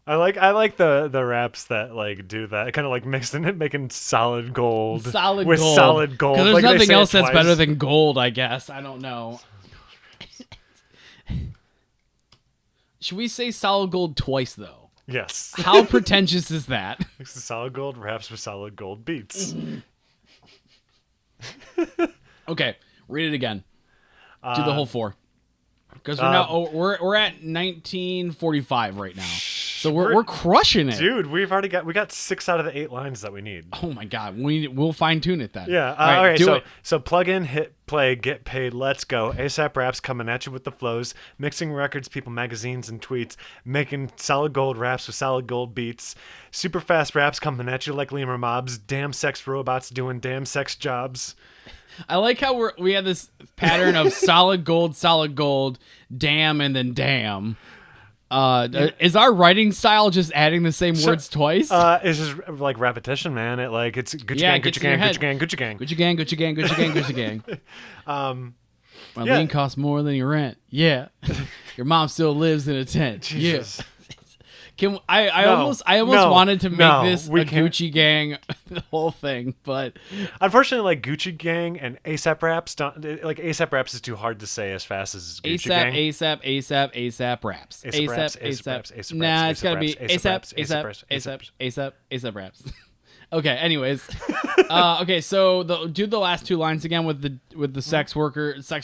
I like the raps that like do that, kind of like mixing it, making solid gold with solid gold. Because there's like nothing else that's twice. better than gold, I guess. I don't know. Should we say solid gold twice though? Yes. How pretentious is that? Mixing solid gold raps with solid gold beats. Okay, read it again. Do the whole 4. Because we're at 1945 right now, so we're crushing it, dude. We got 6 out of the 8 lines that we need. Oh my god, we'll fine tune it then. Yeah. All right. So plug in, hit play, get paid. Let's go. ASAP raps coming at you with the flows, mixing records, People magazines, and tweets, making solid gold raps with solid gold beats. Super fast raps coming at you like lemur mobs. Damn sex robots doing damn sex jobs. I like how we have this pattern of solid gold, damn, and then damn. Is our writing style just adding the same words twice? It's just like repetition, man. It's Gucci gang, Gucci gang, Gucci gang, Gucci gang, Gucci gang, Gucci gang, Gucci gang, Gucci gang. My lean costs more than your rent. Yeah, your mom still lives in a tent. Jesus. Yeah. I almost wanted to make this a Gucci gang the whole thing, but unfortunately, like Gucci gang and ASAP raps don't like ASAP raps is too hard to say as fast as Gucci gang. ASAP raps. Nah, it's gotta be ASAP raps. Okay. Anyways, okay. So do the last 2 lines again with the sex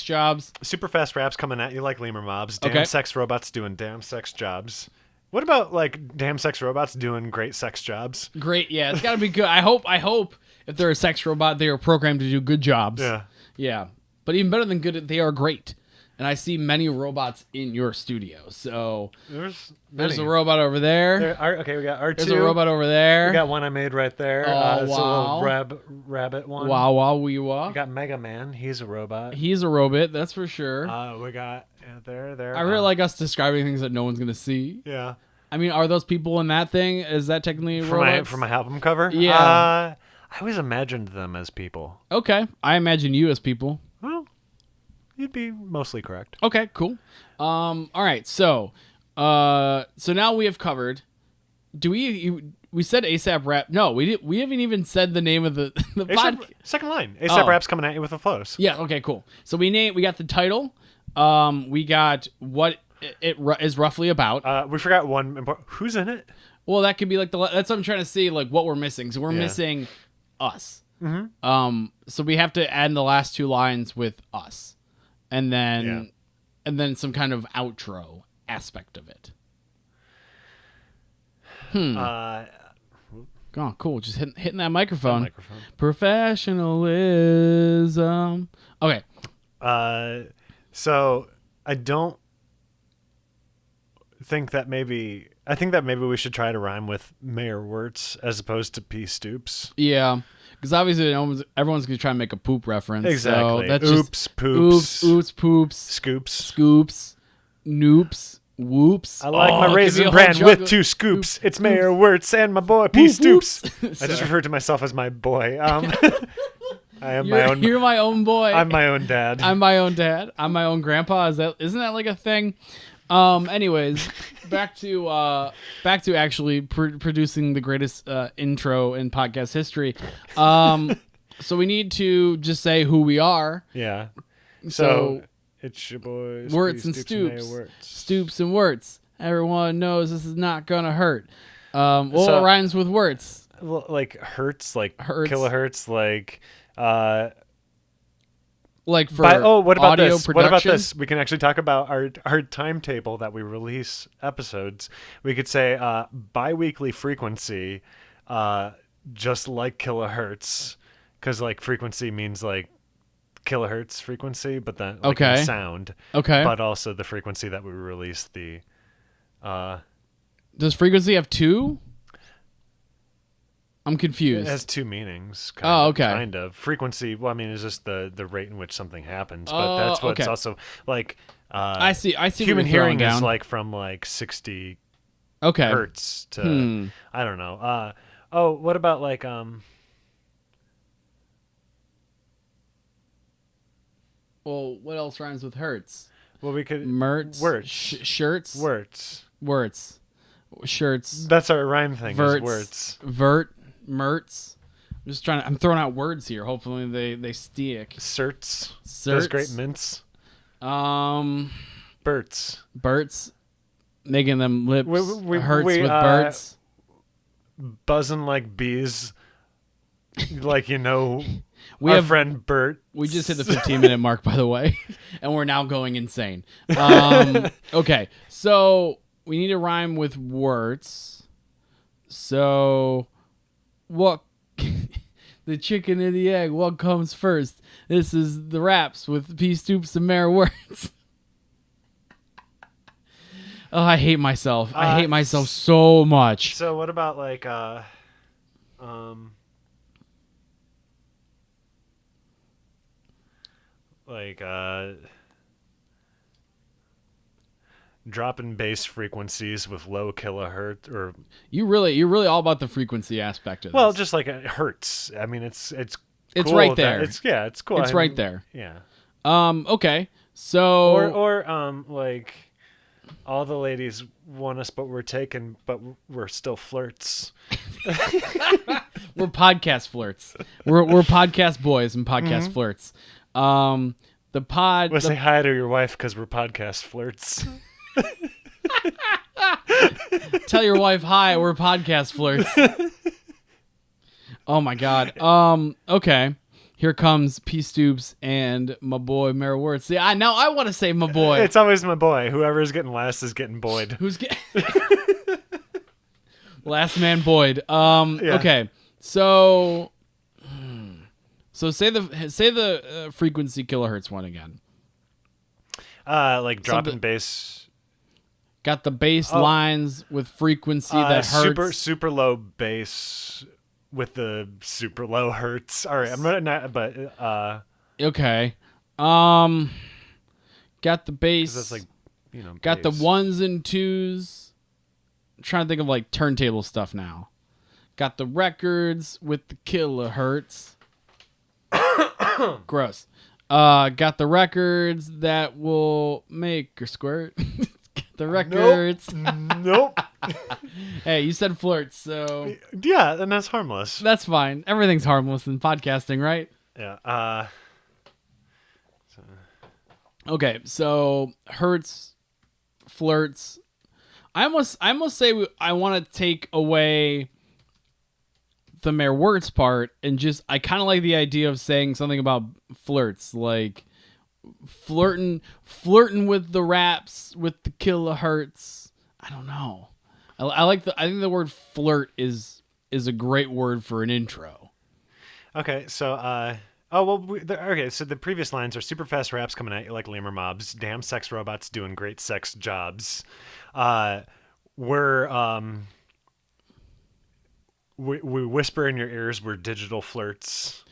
jobs. Super fast raps coming at you like lemur mobs. Damn sex robots doing damn sex jobs. What about like damn sex robots doing great sex jobs? Great, yeah, it's gotta be good. I hope if they're a sex robot, they are programmed to do good jobs. Yeah. But even better than good, they are great. And I see many robots in your studio. So there's a robot over there. Okay, we got R2. There's a robot over there. We got one I made right there. Oh, it's wow. a little rabbit one. Wow, wee wah. We got Mega Man. He's a robot. He's a robot, that's for sure. We got there. I really like us describing things that no one's gonna see. Yeah. I mean, are those people in that thing? Is that technically robots? For my album cover? Yeah. I always imagined them as people. Okay, I imagine you as people. Well, you'd be mostly correct. Okay, cool. All right, so now we have covered. Do we said ASAP rap? No, we haven't even said the name of the podcast. Second line. ASAP rap's coming at you with the flows. Yeah. Okay. Cool. So we got the title. We got what it is roughly about. We forgot one important. Who's in it? Well, that could be like that's what I'm trying to see, like what we're missing. So we're missing us. Mm-hmm. So we have to add in the last 2 lines with us, and then some kind of outro aspect of it? Uh, Oh, cool. Just hitting that microphone. microphone. Professionalism. Okay. So I don't think that maybe... I think that maybe we should try to rhyme with Mayor Wirtz as opposed to P. Stoops. Yeah. Because obviously everyone's going to try and make a poop reference. Exactly. So that's Oops, just, poops. Oops, poops. Scoops. Scoops. Noops. Whoops. I like my give me Raisin a Bran whole with jug 2 of- scoops. Oops, It's Mayor oops. Wirtz and my boy P. Whoop, Stoops. whoops. I just referred to myself as my boy. I am You're my own boy. I'm my own dad. I'm my own dad. I'm my own grandpa. Isn't that like a thing? Anyways, back to actually producing the greatest intro in podcast history. So we need to just say who we are. Yeah. So it's your boys Wirtz and Mayor Stoops. Wirtz. Stoops and Wirtz. Everyone knows this is not gonna hurt. What So- rhymes with Wirtz? Well, like hertz, like Hertz. kilohertz, like Like for what about audio this? production? What about this? We can actually talk about our timetable that we release episodes. We could say bi-weekly frequency, just like kilohertz, because like frequency means like kilohertz frequency, but then like in Okay. sound, Okay. but also the frequency that we release the. Does frequency have two? I'm confused. It has two meanings. Okay. Kind of. Frequency, well, I mean, is just the rate in which something happens, but Oh, that's what's okay. also like. I see. What Human you're throwing hearing down. is like from like 60 okay. hertz to I don't know. What about like Well, what else rhymes with hertz? well, we could Mertz. Wirtz. Shirts. Wirtz. Wirtz. Shirts. That's our rhyme thing. Verts. Is Wirtz. Vert. Mertz. I'm throwing out words here. Hopefully they stick. Certs. Those Certs. great mints. Berts. Berts. Making them lips We- hurts we, with Berts. Buzzing like bees. Like We our have friend Bert. We just hit the 15-minute mark, by the way, and we're now going insane. Okay, so we need to rhyme with words. So, what? The chicken and the egg, what comes first? This is the RAPS with P. Stoops and Mayor Wirtz. Oh, I hate myself. I hate myself so much. So what about like dropping bass frequencies with low kilohertz or You're really all about the frequency aspect of this. well, just like it hurts. I mean, it's It's cool right that- there. it's cool. It's right there. Yeah. Okay. So Or like all the ladies want us, but we're taken, but we're still flirts. we're podcast flirts. We're podcast boys and podcast flirts. The pod. We'll say hi to your wife because we're podcast flirts. Tell your wife hi. We're podcast flirts. Oh my god. Okay. Here comes P. Stoops and my boy Mayor Wirtz. See, I want to say my boy. It's always my boy. Whoever's getting last is getting Boyd. Who's getting last man Boyd? Okay. So say the frequency kilohertz one again. Like dropping Something- bass. Got the bass lines with frequency that hurts. super low bass with the super low hertz. All right, I'm not but Okay. Got the bass. that's like got the bass. ones and twos. I'm trying to think of like turntable stuff now. Got the records with the kilohertz. Gross. Got the records that will make her squirt. Got the records. Nope. Hey, you said flirts, so Yeah, and that's harmless. that's fine. Everything's harmless in podcasting, right? Yeah. Okay, so hurts, flirts. I almost say I want to take away the Mayor Wirtz part and just I kind of like the idea of saying something about flirts, like flirting with the raps, with the kilohertz. I don't know. I think the word flirt is a great word for an intro. Okay, so so the previous lines are super fast raps coming at you like lemur mobs. Damn sex robots doing great sex jobs. We whisper in your ears. We're digital flirts.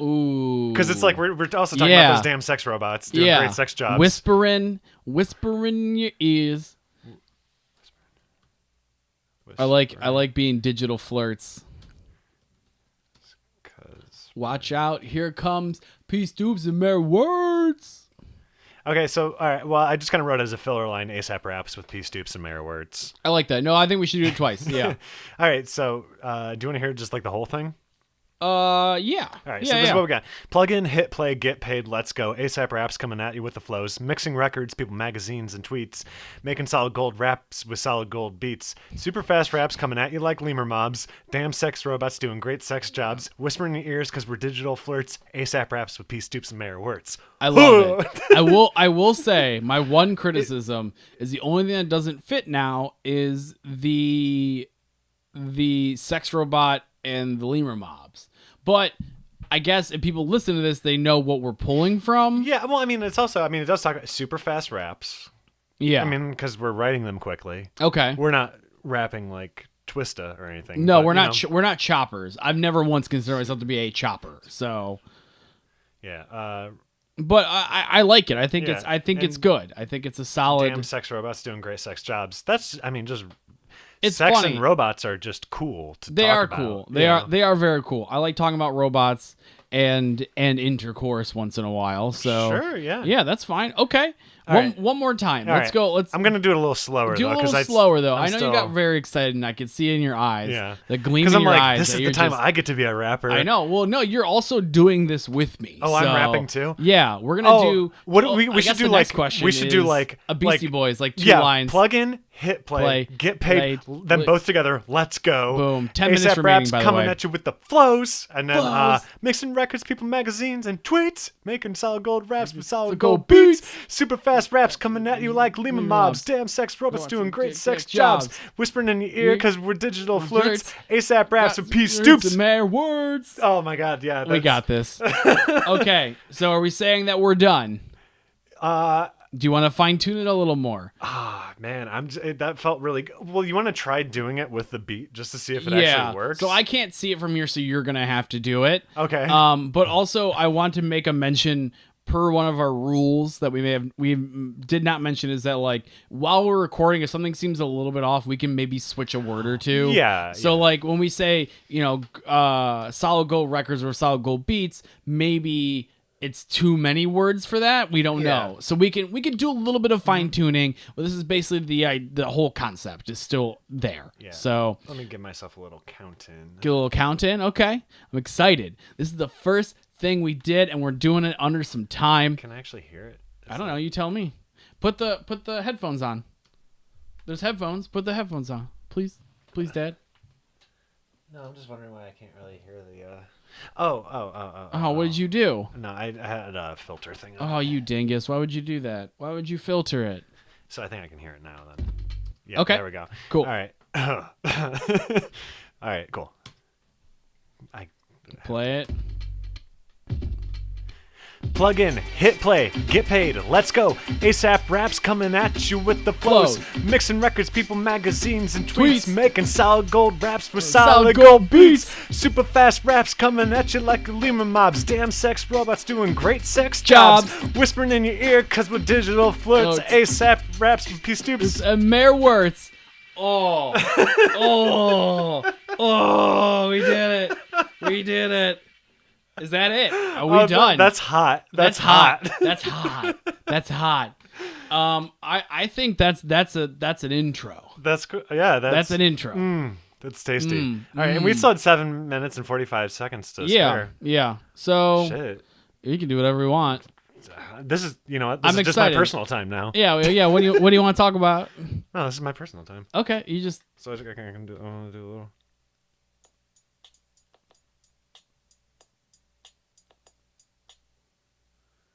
Ooh, because it's like we're also talking about those damn sex robots doing great sex jobs. Whispering in your ears. I like being digital flirts. Watch out! Here comes Proops and mere words. Okay, so all right. Well, I just kind of wrote as a filler line ASAP raps with P Stoops and mere words. I like that. No, I think we should do it twice. Yeah. All right. So, do you want to hear just like the whole thing? Yeah. All right, so this is what we got. Plug in, hit play, get paid, let's go. ASAP raps coming at you with the flows. Mixing records, people, magazines, and tweets. Making solid gold raps with solid gold beats. Super fast raps coming at you like lemur mobs. Damn sex robots doing great sex jobs. Whispering in your ears because we're digital flirts. ASAP raps with P Stoops and Mayor Words. I love it. I will say my one criticism is the only thing that doesn't fit now is the sex robot and the lemur mobs. But I guess if people listen to this, they know what we're pulling from. Yeah, well, I mean, it does talk about super fast raps. Yeah. I mean, because we're writing them quickly. Okay. We're not rapping like Twista or anything. No, but, we're not. We're not choppers. I've never once considered myself to be a chopper. So. Yeah. But I like it. I think it's good. I think it's a solid. Damn sex robots doing great sex jobs. That's, I mean, just. It's sex funny. and robots are just cool to They talk are about. cool. They are very cool. I like talking about robots and intercourse once in a while. So sure, yeah. Yeah, that's fine. Okay. One more time. Let's go. I'm gonna do it a little slower. Do though, a little 'cause slower though. I'm I know you got very excited, and I could see it in your eyes. Yeah. The gleam Because in I'm your like, eyes. this is the time I get to be a rapper. I know. Well, no, you're also doing this with me. Oh, so, I'm rapping too? Yeah, we're gonna do. What we should do like question we should do like a Beastie Boys, like two yeah, lines. plug in, hit play, get paid, then both together. Let's go. Boom. 10 minutes ASAP remaining. raps By the coming way. at you with the flows, and then mixing records, people, magazines, and tweets, making solid gold raps with solid gold beats. Super fast raps coming at you like lemur mobs. Damn sex robots doing great sex jobs. Whispering in your ear because we're digital flirts. ASAP raps with P Stoops. Mere words. Oh my God, yeah. We got this. Okay, so are we saying that we're done? Do you want to fine tune it a little more? Man, that felt really good. Well, you want to try doing it with the beat just to see if it actually works? So I can't see it from here, so you're gonna have to do it. Okay. But also I want to make a mention per one of our rules that we did not mention is that like while we're recording, if something seems a little bit off, we can maybe switch a word or two. Yeah. So like when we say, solid gold records or solid gold beats, maybe it's too many words for that. We don't know. So we can do a little bit of fine tuning, but this is basically the whole concept is still there. Yeah. So let me give myself a little count in. Get a little count in. Okay. I'm excited. This is the first thing we did, and we're doing it under some time. Can I actually hear it? I don't know. You tell me. Put the headphones on. There's headphones. Put the headphones on, please, Dad. No, I'm just wondering why I can't really hear the. Oh, what did you do? No, I had a filter thing on. Oh, you dingus! Why would you do that? Why would you filter it? So I think I can hear it now. Then. Yeah. Okay. There we go. Cool. All right. All right. Cool. Play it. Plug in, hit play, get paid, let's go. ASAP raps coming at you with the flows. Mixing records, people, magazines, and tweets. Making solid gold raps with solid gold beats. Super fast raps coming at you like lemur mobs. Damn sex robots doing great sex jobs. Whispering in your ear cause we're digital flirts. ASAP raps with P Stoops. Mere words. Oh. We did it. We did it. Is that it? Are we done? That's hot. That's hot. That's hot. That's hot. I think that's an intro. That's good. Yeah, that's an intro. That's tasty. All right, and we still had 7 minutes and 45 seconds to spare. Yeah. So shit, you can do whatever you want. This is, this I'm is excited. just my personal time now. Yeah. What do you want to talk about? No, this is my personal time. Okay, you just. So I want to do a little.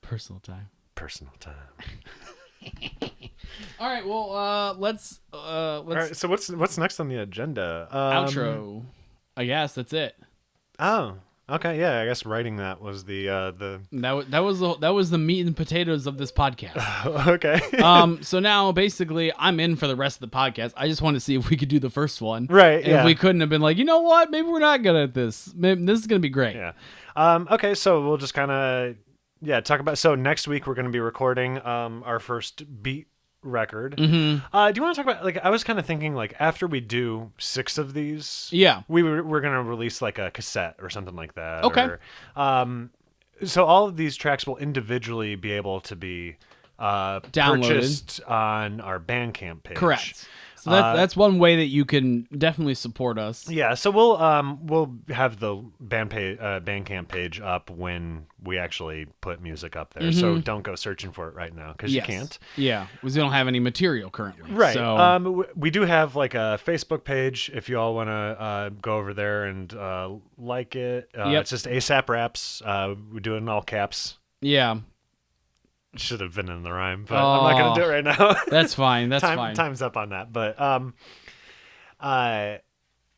Personal time. personal time. All right, well, let's All right, so what's next on the agenda? Outro. I guess that's it. Oh, okay, yeah. I guess writing that was the That was the meat and potatoes of this podcast. Okay. So now basically I'm in for the rest of the podcast. I just want to see if we could do the first one. Right. And yeah. if we couldn't have been like, you know what? Maybe we're not good at this. Maybe this is gonna be great. Yeah. Okay, so we'll just kind of talk about. So next week we're going to be recording our first beat record. Mm-hmm. Do you want to talk about, like, I was kind of thinking, like, after we do 6 of these, we're going to release like a cassette or something like that. Okay. Or, so all of these tracks will individually be able to be purchased on our Bandcamp page. Correct. So that's one way that you can definitely support us. Yeah, so we'll have the Bandcamp page up when we actually put music up there. So don't go searching for it right now because you can't. Yeah, because we don't have any material currently. Right. So. We do have like a Facebook page if you all want to go over there and like it. It's just ASAP Raps. We do it in all caps. Yeah. Should have been in the rhyme, but I'm not going to do it right now. That's fine. That's fine. Time's up on that. But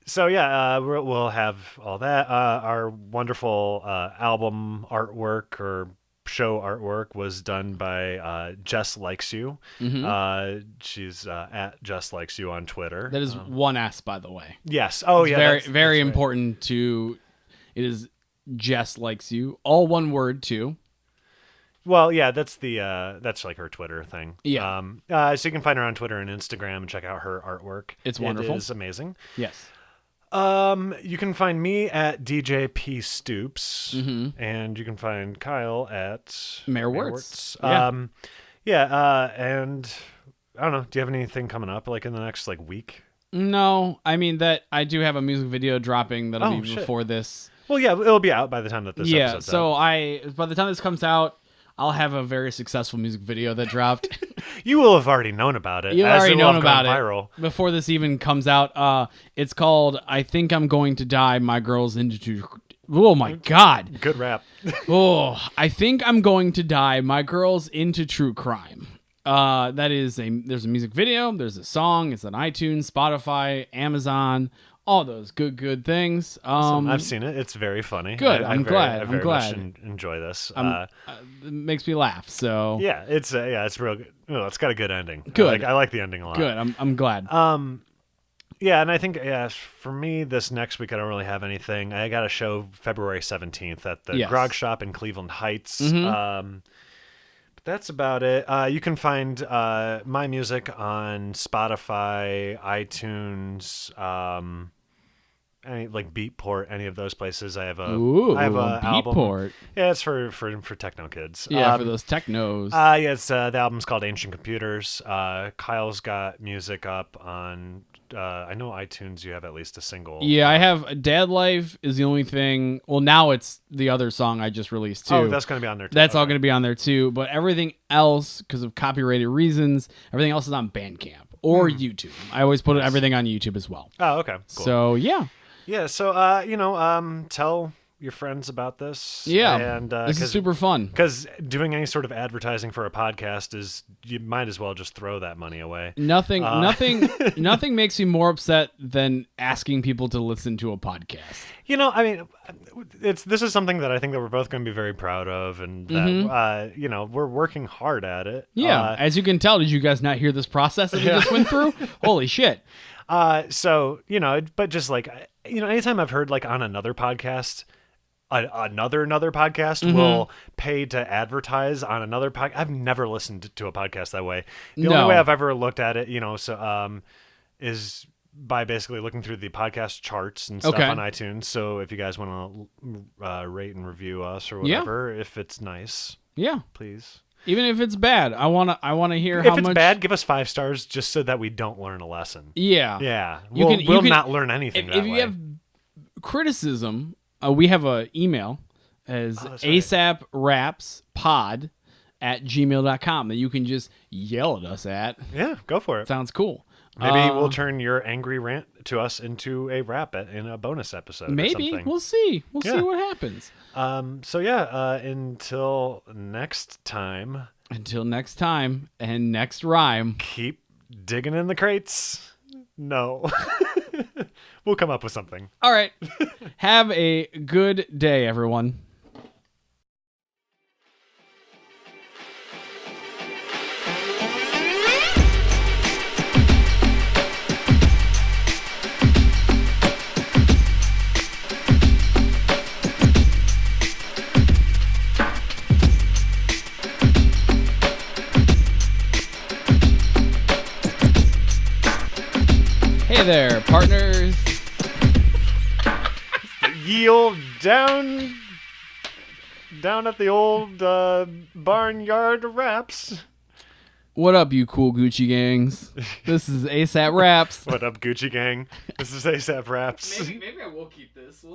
so yeah, we'll have all that. Our wonderful album artwork or show artwork was done by Jess Likes You. Mm-hmm. She's at Jess Likes You on Twitter. That is one S, by the way. Yes. Oh, it's yeah. Very important to. It is Jess Likes You. All one word too. Well, yeah, that's like her Twitter thing. Yeah. So you can find her on Twitter and Instagram and check out her artwork. It's wonderful. It is amazing. Yes. You can find me at DJ P Stoops, and you can find Kyle at Mayor Wirtz. And I don't know. Do you have anything coming up like in the next like week? No, I mean that I do have a music video dropping that'll be before this. Well, yeah, it'll be out by the time that this episode's so out. by the time this comes out, I'll have a very successful music video that dropped. You will have already known about it. You've already known about viral. It before this even comes out. It's called "I Think I'm Going to Die." My girl's into. Oh my God! Good rap. I think I'm going to die. My girl's into true crime. There's a music video. There's a song. It's on iTunes, Spotify, Amazon. All those good things. I've seen it. It's very funny. Good. I I'm glad. very much enjoy this. It makes me laugh. So yeah, it's real good. Oh, it's got a good ending. Good. I like the ending a lot. Good. I'm glad. Yeah, and I think for me this next week I don't really have anything. I got a show February 17th at the Grog Shop in Cleveland Heights. But that's about it. You can find my music on Spotify, iTunes, any like Beatport, any of those places. I have a album. Beatport. Yeah, it's for techno kids. Yeah, for those technos. It's the album's called Ancient Computers. Kyle's got music up on. I know iTunes. You have at least a single. Yeah, I have. Dad Life is the only thing. Well, now it's the other song I just released too. Oh, that's going to be on there too. That's all going to be on there too. But everything else, because of copyrighted reasons, everything else is on Bandcamp or YouTube. I always put everything on YouTube as well. Oh, okay. Cool. So yeah. Yeah, so tell your friends about this. Yeah, and this is super fun. Because doing any sort of advertising for a podcast is, you might as well just throw that money away. Nothing makes me more upset than asking people to listen to a podcast. I mean, this is something that I think that we're both going to be very proud of, and that we're working hard at it. Yeah, as you can tell, did you guys not hear this process that we just went through? Holy shit! So but just like anytime I've heard like on another podcast. Another podcast will pay to advertise on another podcast. I've never listened to a podcast that way. The only way I've ever looked at it, is by basically looking through the podcast charts and stuff on iTunes. So if you guys want to rate and review us or whatever, if it's nice, please. Even if it's bad, I wanna hear if how much. If it's bad, give us 5 stars just so that we don't learn a lesson. Yeah. We'll not learn anything that way. If you have criticism. We have an email as asaprapspod@gmail.com that you can just yell at us at. Yeah, go for it. Sounds cool. Maybe we'll turn your angry rant to us into a rap in a bonus episode. Maybe. Or something. We'll see. We'll see what happens. So yeah, until next time. Until next time and next rhyme. Keep digging in the crates. No. We'll come up with something. All right. Have a good day, everyone. Hey there, partners. Yield down at the old barnyard RAPS. What up, you cool Gucci gangs? This is ASAP RAPS. What up, Gucci gang? This is ASAP RAPS. Maybe I will keep this. We'll